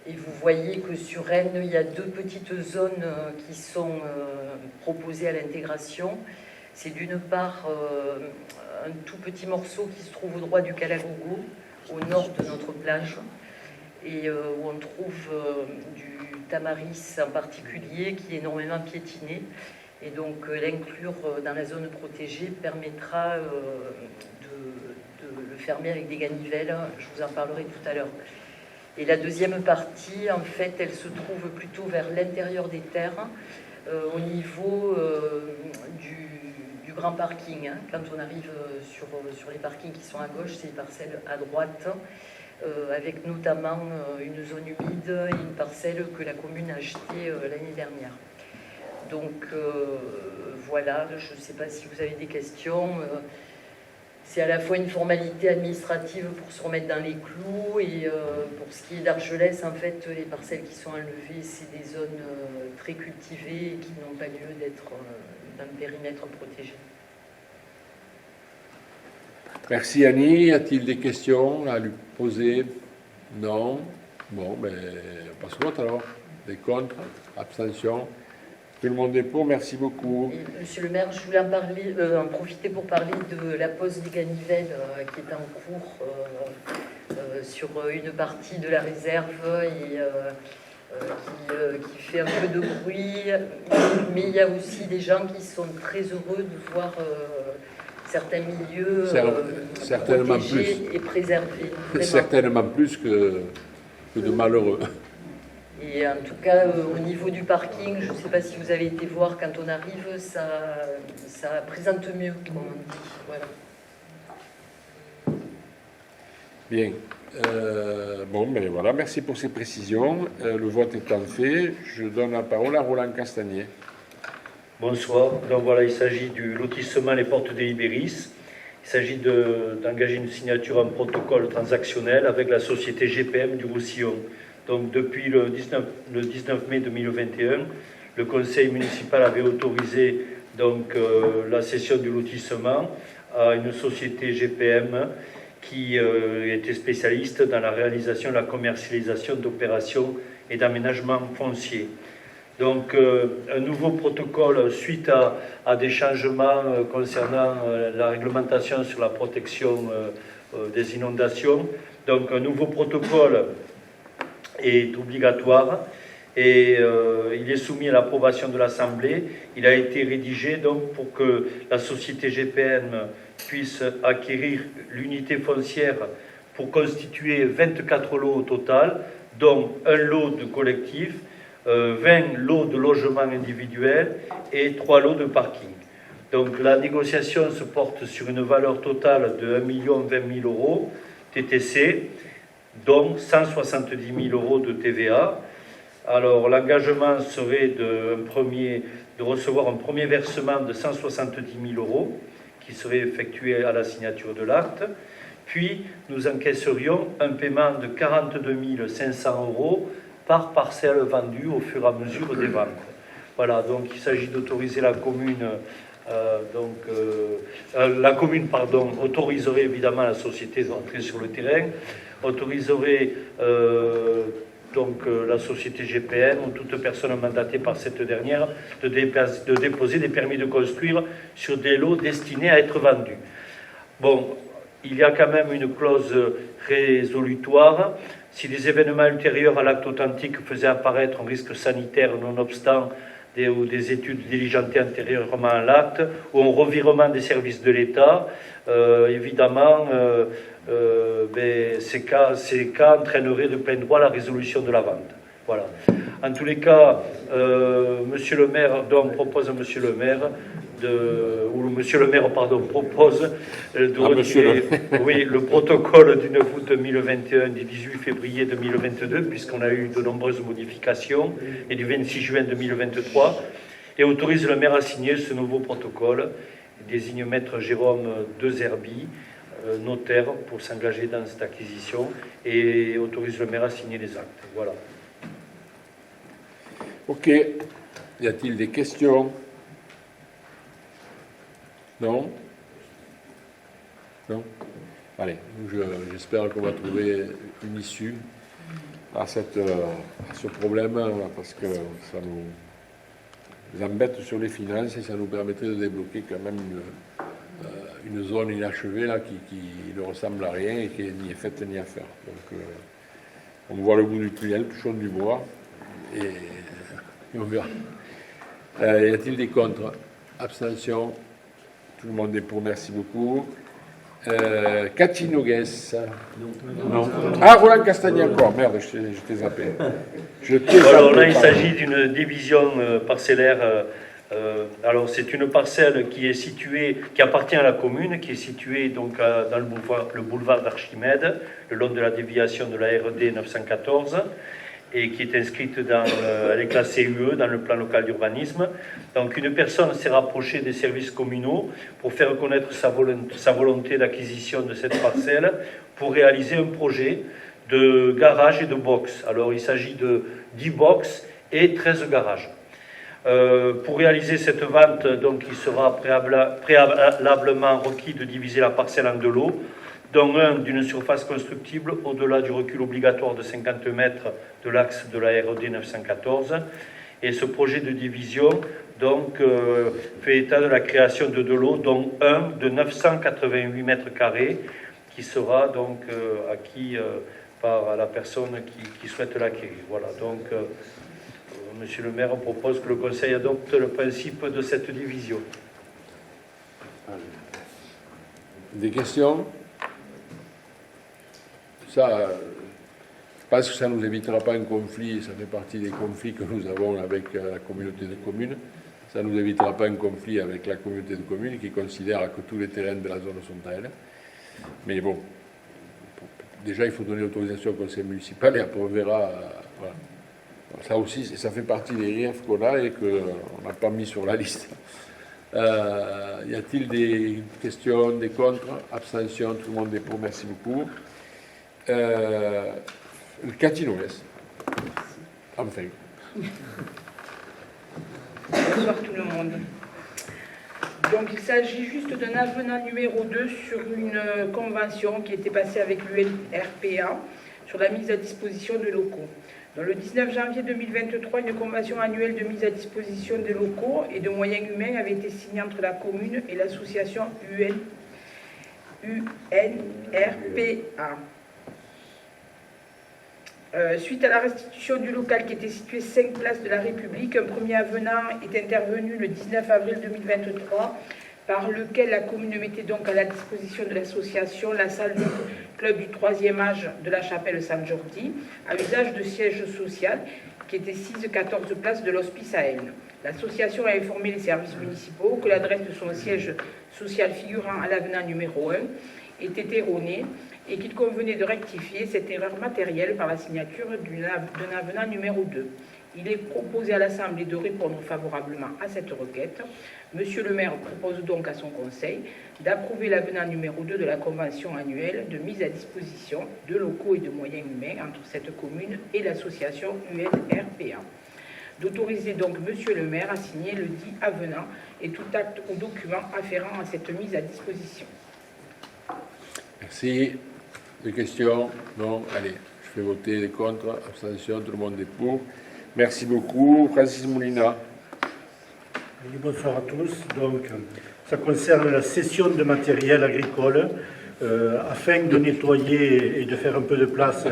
S14: Et vous voyez que sur Aisne, il y a deux petites zones qui sont proposées à l'intégration. C'est d'une part un tout petit morceau qui se trouve au droit du Calagogo, au nord de notre plage, et où on trouve du tamaris en particulier qui est énormément piétiné. Et donc l'inclure dans la zone protégée permettra de le fermer avec des ganivelles. Je vous en parlerai tout à l'heure. Et la deuxième partie, en fait, elle se trouve plutôt vers l'intérieur des terres, au niveau du grand parking. Hein. Quand on arrive sur les parkings qui sont à gauche, c'est les parcelles à droite, avec notamment une zone humide et une parcelle que la commune a achetée l'année dernière. Donc voilà, je ne sais pas si vous avez des questions. C'est à la fois une formalité administrative pour se remettre dans les clous et pour ce qui est d'Argelès, en fait, les parcelles qui sont enlevées, c'est des zones très cultivées et qui n'ont pas lieu d'être dans le périmètre protégé.
S1: Merci Annie. Y a-t-il des questions à lui poser? Non. Bon, ben, on passe au vote alors. Des contre, abstention. Tout le monde est pour, merci beaucoup.
S14: Et, Monsieur le maire, je voulais en profiter pour parler de la pose des ganivelles qui est en cours sur une partie de la réserve et qui fait un peu de bruit. Mais il y a aussi des gens qui sont très heureux de voir certains milieux
S1: certainement
S14: protégés
S1: plus.
S14: Et préservés. Vraiment.
S1: Certainement plus que de malheureux.
S14: Et en tout cas, au niveau du parking, je ne sais pas si vous avez été voir quand on arrive, ça présente mieux, comme on dit. Voilà.
S1: Bien. Bon, mais voilà, merci pour ces précisions. Le vote étant fait, je donne la parole à Roland Castagnier.
S8: Bonsoir. Donc voilà, il s'agit du lotissement Les Portes des Ibéris. Il s'agit d'engager une signature en protocole transactionnel avec la société GPM du Roussillon. Donc depuis le 19 mai 2021, le conseil municipal avait autorisé donc, la cession du lotissement à une société GPM qui était spécialiste dans la réalisation et la commercialisation d'opérations et d'aménagements fonciers. Donc un nouveau protocole suite à des changements concernant la réglementation sur la protection des inondations. Donc un nouveau protocole est obligatoire et il est soumis à l'approbation de l'Assemblée. Il a été rédigé donc pour que la société GPM puisse acquérir l'unité foncière pour constituer 24 lots au total, dont un lot de collectif, 20 lots de logements individuels et 3 lots de parking. Donc la négociation se porte sur une valeur totale de 1 020 000 euros TTC, dont 170 000 euros de TVA. Alors l'engagement serait de recevoir un premier versement de 170 000 euros qui serait effectué à la signature de l'acte. Puis nous encaisserions un paiement de 42 500 euros par parcelle vendue au fur et à mesure des ventes. Voilà, donc il s'agit d'autoriser la commune. La commune autoriserait évidemment la société d'entrer sur le terrain, autoriserait la société GPM ou toute personne mandatée par cette dernière de déposer des permis de construire sur des lots destinés à être vendus. Bon, il y a quand même une clause résolutoire. Si des événements ultérieurs à l'acte authentique faisaient apparaître un risque sanitaire nonobstant des études diligentées antérieurement à l'acte, ou un revirement des services de l'État, évidemment, ces cas entraîneraient de plein droit la résolution de la vente. Voilà. En tous les cas, Monsieur le maire, propose à Monsieur le maire propose de retirer le protocole du 9 août 2021 du 18 février 2022, puisqu'on a eu de nombreuses modifications, et du 26 juin 2023, et autorise le maire à signer ce nouveau protocole, désigne maître Jérôme Dezerbi, notaire, pour s'engager dans cette acquisition, et autorise le maire à signer les actes. Voilà.
S1: Ok. Y a-t-il des questions? Non? Non? Allez, j'espère qu'on va trouver une issue à ce problème, parce que ça nous embête sur les finances et ça nous permettrait de débloquer quand même une zone inachevée là, qui ne ressemble à rien et qui n'est ni faite ni à faire. Donc on voit le bout du tunnel, touchons du bois et on verra. Y a-t-il des contre? Abstention? Tout le monde est pour, merci beaucoup. Cathy Nogues. Non. Ah, Roland Castagnier encore. Merde, je t'ai zappé.
S8: Alors là, il s'agit d'une division parcellaire. Alors, c'est une parcelle qui appartient à la commune, qui est située donc dans le boulevard d'Archimède, le long de la déviation de la RD 914. et qui est inscrite elle est classée UE dans le plan local d'urbanisme. Donc une personne s'est rapprochée des services communaux pour faire connaître sa volonté d'acquisition de cette parcelle pour réaliser un projet de garage et de box. Alors il s'agit de 10 box et 13 garages. Pour réaliser cette vente, donc, il sera préalablement requis de diviser la parcelle en deux lots, dont un d'une surface constructible au-delà du recul obligatoire de 50 mètres de l'axe de la RD 914. Et ce projet de division donc, fait état de la création de deux lots, dont un de 988 mètres carrés, qui sera donc acquis par la personne qui souhaite l'acquérir. Voilà, donc... Monsieur le maire, on propose que le Conseil adopte le principe de cette division.
S1: Des questions? Ça, je pense que ça ne nous évitera pas un conflit, ça fait partie des conflits que nous avons avec la communauté de communes. Ça ne nous évitera pas un conflit avec la communauté de communes qui considère que tous les terrains de la zone sont à elle. Mais bon, déjà il faut donner l'autorisation au conseil municipal et après on verra. Voilà. Ça aussi, ça fait partie des griefs qu'on a et qu'on n'a pas mis sur la liste. Y a-t-il des questions, des contre? Abstention, tout le monde est pour, merci beaucoup. Cathy Noël. Enfin.
S15: Bonsoir tout le monde. Donc il s'agit juste d'un avenant numéro 2 sur une convention qui était passée avec l'UNRPA sur la mise à disposition de locaux. Dans le 19 janvier 2023, une convention annuelle de mise à disposition des locaux et de moyens humains avait été signée entre la commune et l'association UNRPA. Suite à la restitution du local qui était situé 5 places de la République, un premier avenant est intervenu le 19 avril 2023 par lequel la commune mettait donc à la disposition de l'association la salle du club du 3e âge de la chapelle Saint-Jordi, à usage de siège social, qui était 6-14 places de l'hospice à Aisne. L'association a informé les services municipaux que l'adresse de son siège social figurant à l'avenant numéro 1 était erronée et qu'il convenait de rectifier cette erreur matérielle par la signature d'un avenant numéro 2. Il est proposé à l'Assemblée de répondre favorablement à cette requête. Monsieur le maire propose donc à son conseil d'approuver l'avenant numéro 2 de la convention annuelle de mise à disposition de locaux et de moyens humains entre cette commune et l'association UNRPA. D'autoriser donc monsieur le maire à signer le dit avenant et tout acte ou document afférent à cette mise à disposition.
S1: Merci. Des questions? Non? Allez, je fais voter les contre, abstention, tout le monde est pour. Merci beaucoup. Francis Moulina.
S6: Bonsoir à tous. Donc, ça concerne la cession de matériel agricole afin de nettoyer et de faire un peu de place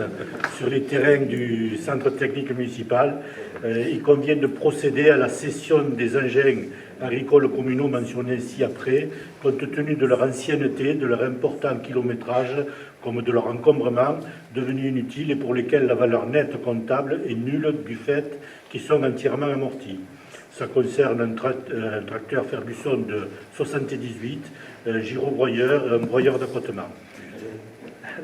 S6: sur les terrains du centre technique municipal. Il convient de procéder à la cession des engins agricoles communaux mentionnés ci-après, compte tenu de leur ancienneté, de leur important kilométrage, comme de leur encombrement, devenus inutiles et pour lesquels la valeur nette comptable est nulle du fait qu'ils sont entièrement amortis. Ça concerne un tracteur Ferguson de 78, gyrobroyeur, un broyeur d'accotement.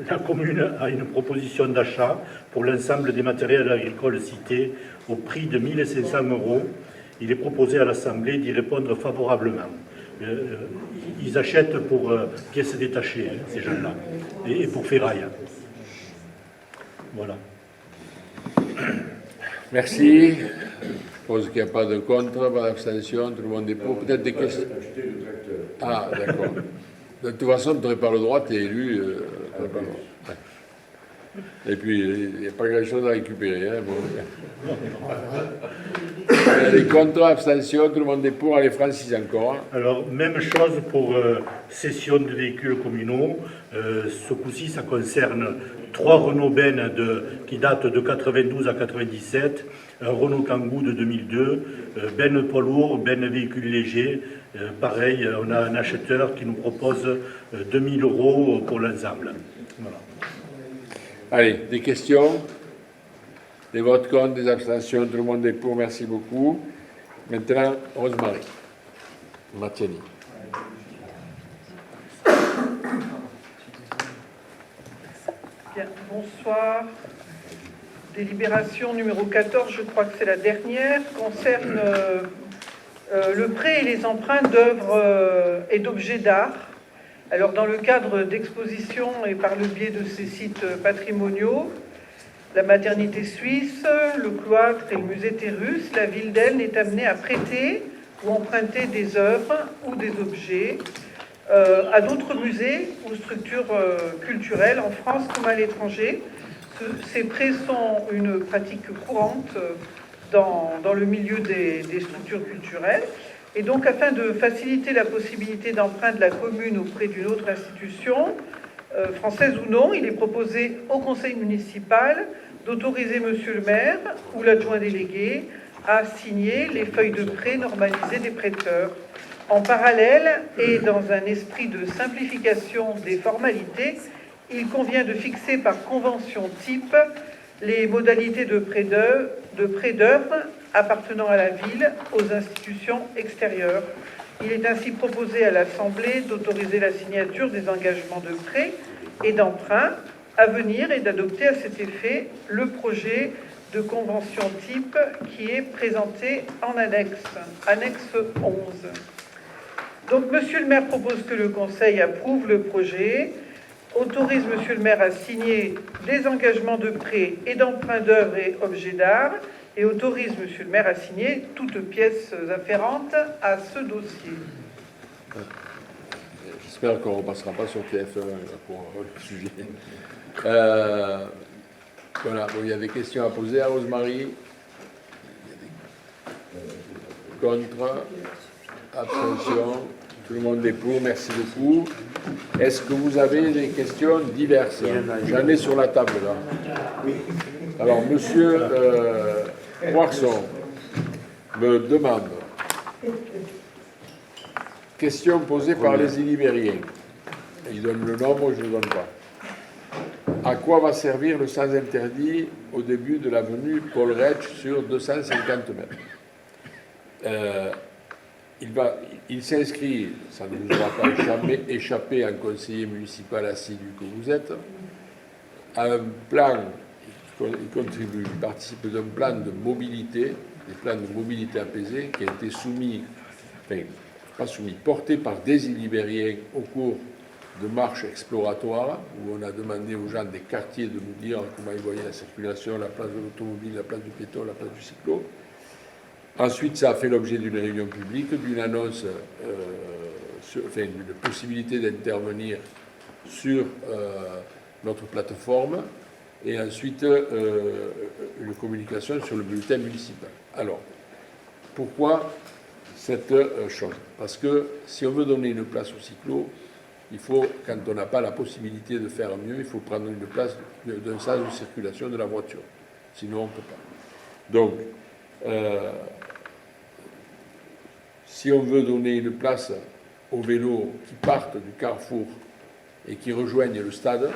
S6: La commune a une proposition d'achat pour l'ensemble des matériels agricoles cités au prix de 1 500 €. Il est proposé à l'Assemblée d'y répondre favorablement. Ils achètent pour pièces détachées, hein, ces gens-là, et pour ferraille. Voilà.
S1: Merci. Je suppose qu'il n'y a pas de contre, pas d'abstention, tout le monde est pour. Peut-être des questions. Ah, d'accord. De toute façon, tu n'aurais pas le droit, tu es élu. Pas le droit. Ouais. Et puis, il n'y a pas grand-chose à récupérer. Hein, bon. Les contre, abstention, tout le monde est pour. Allez, Francis, encore.
S6: Alors, même chose pour cession de véhicules communaux. Ce coup-ci, ça concerne 3 Renault Ben qui datent de 92 à 97, un Renault Kangoo de 2002, Ben poids lourd, Ben véhicule léger. Pareil, on a un acheteur qui nous propose 2 000 € pour l'ensemble. Voilà.
S1: Allez, des questions? Des votes contre, des abstentions, tout le monde est pour, merci beaucoup. Maintenant, Rose-Marie Mattiani.
S5: Bien, bonsoir. délibération numéro 14, je crois que c'est la dernière, concerne le prêt et les emprunts d'œuvres et d'objets d'art. Alors, dans le cadre d'expositions et par le biais de ces sites patrimoniaux, la maternité suisse, le cloître et le musée Terrus, la ville d'Elne est amenée à prêter ou emprunter des œuvres ou des objets à d'autres musées ou structures culturelles en France comme à l'étranger. Ces prêts sont une pratique courante dans le milieu des structures culturelles. Et donc, afin de faciliter la possibilité d'emprunt de la commune auprès d'une autre institution, française ou non, il est proposé au conseil municipal d'autoriser monsieur le maire ou l'adjoint délégué à signer les feuilles de prêt normalisées des prêteurs. En parallèle, et dans un esprit de simplification des formalités, il convient de fixer par convention type les modalités de prêt d'œuvres appartenant à la ville aux institutions extérieures. Il est ainsi proposé à l'Assemblée d'autoriser la signature des engagements de prêt et d'emprunt à venir et d'adopter à cet effet le projet de convention type qui est présenté en annexe 11. Donc, monsieur le maire propose que le Conseil approuve le projet, autorise monsieur le maire à signer des engagements de prêt et d'emprunt d'œuvres et objets d'art et autorise monsieur le maire à signer toutes pièces afférentes à ce dossier.
S1: J'espère qu'on ne repassera pas sur TF1 pour le sujet. Voilà, bon, il y a des questions à poser à Rosemary. Contre, abstention, tout le monde est pour, merci beaucoup. Est-ce que vous avez des questions diverses? J'en ai sur la table là. Alors, monsieur Poisson me demande, question posée par les Illibériens. Il donne le nombre, je ne le donne pas. À quoi va servir le sens interdit au début de l'avenue Paul Retsch sur 250 mètres? Il s'inscrit, ça ne vous aura pas échappé un conseiller municipal assidu que vous êtes, à un plan, il contribue, il participe d'un plan de mobilité, des plans de mobilité apaisée qui a été soumis, enfin, pas soumis, porté par des Illibériens au cours de marches exploratoires, où on a demandé aux gens des quartiers de nous dire comment ils voyaient la circulation, la place de l'automobile, la place du piéton, la place du cyclo. Ensuite, ça a fait l'objet d'une réunion publique, d'une annonce, enfin, d'une possibilité d'intervenir sur notre plateforme, et ensuite une communication sur le bulletin municipal. Alors, pourquoi cette chose? Parce que si on veut donner une place au cyclo, il faut, quand on n'a pas la possibilité de faire mieux, il faut prendre une place d'un sens de circulation de la voiture. Sinon, on ne peut pas. Donc, si on veut donner une place aux vélos qui partent du carrefour et qui rejoignent le stade,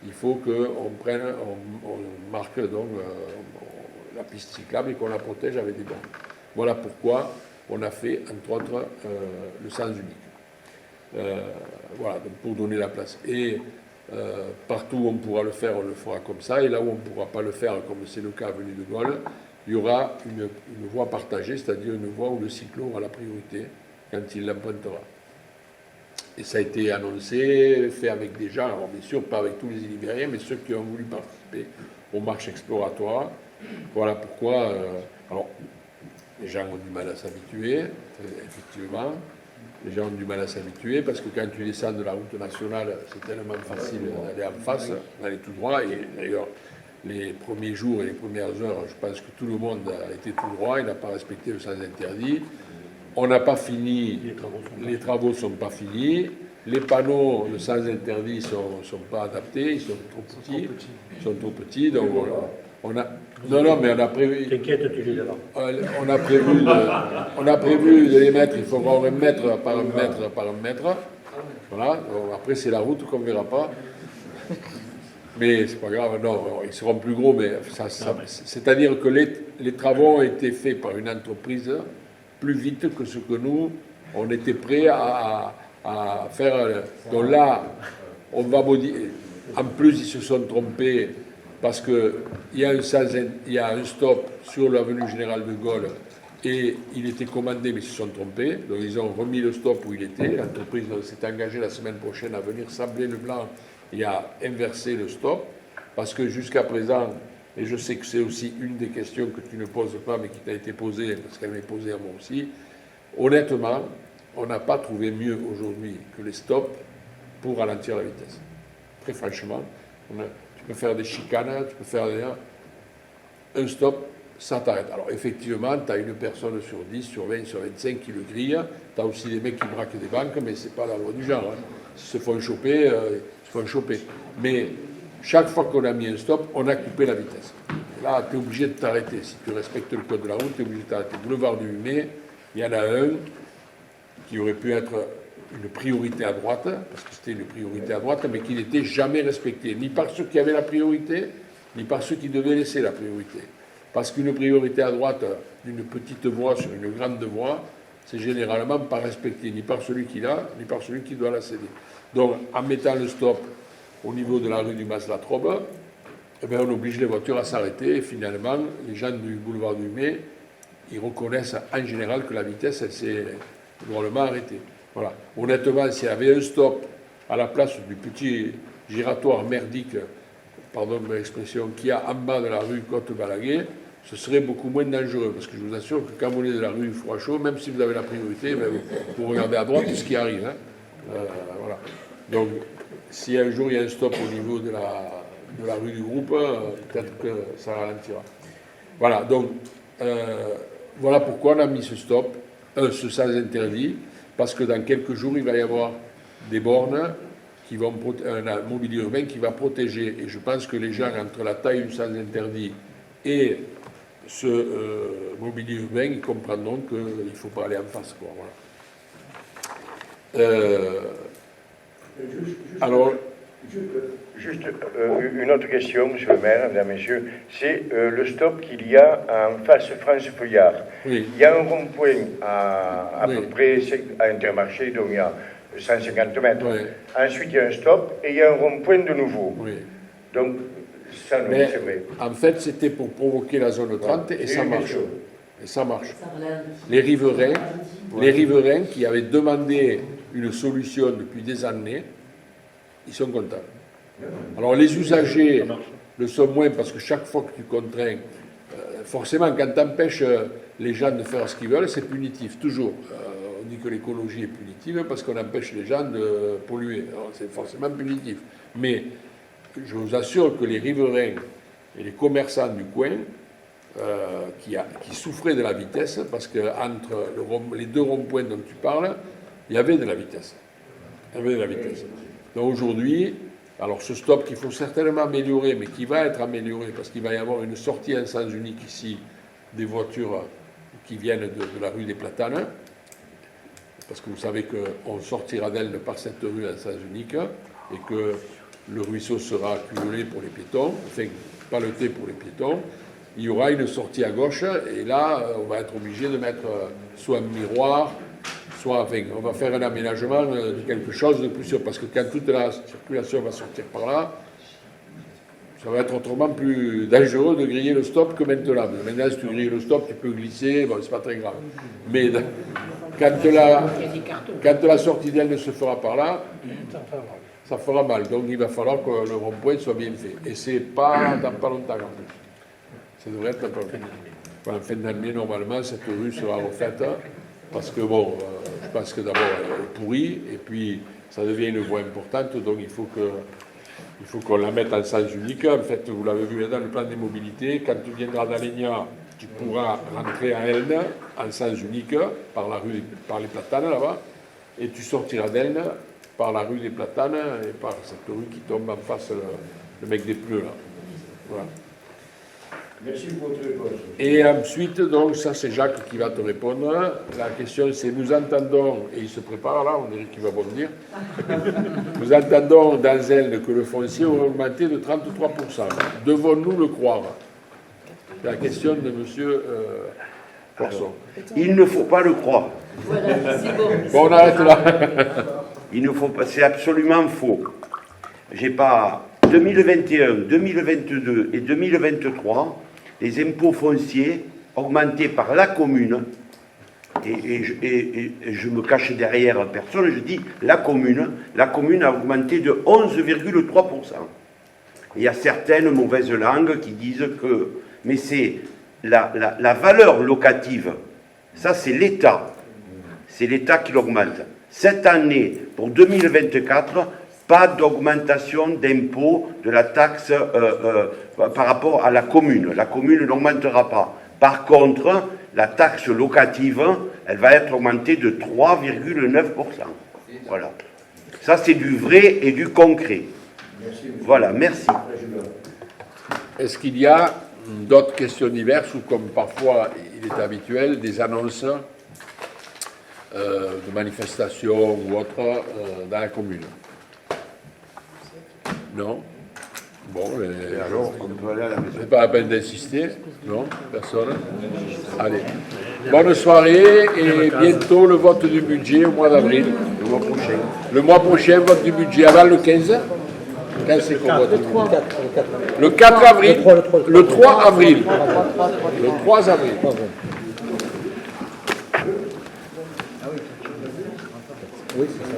S1: il faut qu'on marque donc la piste cyclable et qu'on la protège avec des bornes. Voilà pourquoi on a fait, entre autres, le sens unique. Voilà, donc pour donner la place. Et partout où on pourra le faire, on le fera comme ça. Et là où on ne pourra pas le faire, comme c'est le cas à Avenue de Gaulle, il y aura une voie partagée, c'est-à-dire une voie où le cyclo aura la priorité quand il l'empruntera. Et ça a été annoncé, fait avec des gens, alors bien sûr pas avec tous les Illibériens, mais ceux qui ont voulu participer aux marches exploratoires. Voilà pourquoi, alors, les gens ont du mal à s'habituer, effectivement. Les gens ont du mal à s'habituer parce que quand tu descends de la route nationale, c'est tellement facile d'aller en face, d'aller tout droit. Et d'ailleurs, les premiers jours et les premières heures, je pense que tout le monde a été tout droit, il n'a pas respecté le sens interdit. On n'a pas fini, les travaux ne sont pas finis, les panneaux de sens interdit ne sont pas adaptés, ils sont trop petits. Ils sont trop petits, donc voilà. Non, mais on a prévu.
S6: T'inquiète, tu les verras.
S1: On a prévu de les mettre, il faudra un mètre par un mètre par un mètre. Voilà, donc après c'est la route qu'on ne verra pas. Mais c'est pas grave, non, ils seront plus gros, mais c'est-à-dire que les travaux ont été faits par une entreprise plus vite que ce que nous, on était prêts à faire. Donc là, on va modifier. En plus, ils se sont trompés parce qu'il y a un stop sur l'avenue Général de Gaulle et il était commandé mais ils se sont trompés, donc ils ont remis le stop où il était. L'entreprise s'est engagée la semaine prochaine à venir sabler le blanc et à inverser le stop, parce que jusqu'à présent, et je sais que c'est aussi une des questions que tu ne poses pas mais qui t'a été posée, parce qu'elle m'est posée à moi aussi, honnêtement, on n'a pas trouvé mieux aujourd'hui que les stops pour ralentir la vitesse. Très franchement, tu peux faire des chicanes, tu peux faire un stop, ça t'arrête. Alors effectivement, tu as une personne sur 10, sur 20, sur 25 qui le grille, tu as aussi des mecs qui braquent des banques, mais ce n'est pas la loi du genre. Hein. S'ils se font choper, ils se font choper. Mais chaque fois qu'on a mis un stop, on a coupé la vitesse. Et là, tu es obligé de t'arrêter. Si tu respectes le code de la route, tu es obligé de t'arrêter. Boulevard du 8 mai, il y en a un qui aurait pu être une priorité à droite, parce que c'était une priorité à droite, mais qui n'était jamais respecté, ni par ceux qui avaient la priorité, ni par ceux qui devaient laisser la priorité. Parce qu'une priorité à droite d'une petite voie sur une grande voie, c'est généralement pas respecté, ni par celui qui l'a, ni par celui qui doit la céder. Donc, en mettant le stop au niveau de la rue du Mas-la-Trobe, eh bien, on oblige les voitures à s'arrêter, et finalement, les gens du boulevard du Mai, ils reconnaissent en général que la vitesse, elle s'est drôlement arrêtée. Voilà. Honnêtement, s'il y avait un stop à la place du petit giratoire merdique, pardon de l'expression, qu'il y a en bas de la rue Côte-Balaguer, ce serait beaucoup moins dangereux. Parce que je vous assure que quand vous êtes de la rue Froid-Chaud, même si vous avez la priorité, vous regardez à droite tout ce qui arrive. Hein. Voilà. Donc, si un jour il y a un stop au niveau de la rue du groupe, peut-être que ça ralentira. Voilà. Donc, voilà pourquoi on a mis ce stop, ce sens interdit. Parce que dans quelques jours, il va y avoir des bornes, un mobilier urbain qui va protéger. Et je pense que les gens, entre la taille du sens interdit et ce mobilier urbain, ils comprendront qu'il ne faut pas aller en face. Quoi, voilà. Alors...
S11: Juste une autre question, monsieur le maire, mesdames, messieurs, c'est le stop qu'il y a en face France-Feuillard.
S1: Oui.
S11: Il y a un rond-point à peu près à Intermarché, donc il y a 150 mètres. Oui. Ensuite, il y a un stop et il y a un rond-point de nouveau. Oui. Donc, ça, c'est vrai.
S1: En fait, c'était pour provoquer la zone 30 et ça marche. Et ça marche. Les riverains qui avaient demandé une solution depuis des années, ils sont contents. Alors les usagers le sont moins parce que chaque fois que tu contrains, forcément quand tu empêches les gens de faire ce qu'ils veulent, c'est punitif, toujours. On dit que l'écologie est punitive parce qu'on empêche les gens de polluer. Alors, c'est forcément punitif. Mais je vous assure que les riverains et les commerçants du coin qui souffraient de la vitesse, parce qu'entre les deux ronds-points dont tu parles, il y avait de la vitesse. Donc aujourd'hui, alors ce stop qu'il faut certainement améliorer, mais qui va être amélioré, parce qu'il va y avoir une sortie en sens unique ici des voitures qui viennent de la rue des Platanes, parce que vous savez qu'on sortira d'elle par cette rue en sens unique, et que le ruisseau sera accumulé pour les piétons, enfin, paleté pour les piétons. Il y aura une sortie à gauche, et là, on va être obligé de mettre soit un miroir, enfin, on va faire un aménagement de quelque chose de plus sûr, parce que quand toute la circulation va sortir par là, ça va être autrement plus dangereux de griller le stop que maintenant. Maintenant, si tu grilles le stop, tu peux glisser, bon, c'est pas très grave. Mais quand la sortie d'elle ne se fera par là, ça fera mal. Donc il va falloir que le rond-point soit bien fait. Et c'est pas dans pas longtemps en plus. Ça devrait être dans pas longtemps. En fin d'année, normalement, cette rue sera refaite. Parce que, bon, je pense que d'abord, elle est pourrie, et puis ça devient une voie importante, donc il faut qu'on la mette en sens unique. En fait, vous l'avez vu dans le plan des mobilités, quand tu viendras d'Alenia, tu pourras rentrer à Elne en sens unique, par les Platanes là-bas, et tu sortiras d'Elne par la rue des Platanes, et par cette rue qui tombe en face, le mec des pneus, là. Voilà.
S11: Merci pour votre réponse.
S1: Et ensuite, donc, ça c'est Jacques qui va te répondre. La question c'est, nous entendons, et il se prépare là, on dirait qu'il va bondir, nous entendons dans elle que le foncier aura augmenté de 33%. Devons-nous le croire? C'est la question de M. Poisson.
S3: Il ne faut pas le croire.
S14: Voilà, c'est bon.
S1: Bon, on arrête là.
S3: Il ne faut pas, c'est absolument faux. J'ai pas 2021, 2022 et 2023, les impôts fonciers augmentés par la commune, et je me cache derrière personne, je dis la commune a augmenté de 11,3%. Il y a certaines mauvaises langues qui disent que, mais c'est la valeur locative, ça c'est l'État qui l'augmente. Cette année, pour 2024, pas d'augmentation d'impôt de la taxe par rapport à la commune. La commune n'augmentera pas. Par contre, la taxe locative, elle va être augmentée de 3,9%. Voilà. Ça, c'est du vrai et du concret. Voilà, merci.
S1: Est-ce qu'il y a d'autres questions diverses ou, comme parfois il est habituel, des annonces de manifestations ou autres dans la commune? Non? Bon,
S3: alors, on peut aller à la maison.
S1: C'est pas la peine d'insister. Non? Personne? Allez. Bonne soirée et bientôt le vote du budget au mois d'avril.
S3: Le mois prochain.
S1: Le mois prochain, vote du budget. Avant le 15? Quand c'est qu'on vote? Le 4 avril. Le 3 avril. Le 3 avril.
S16: Oui, c'est ça.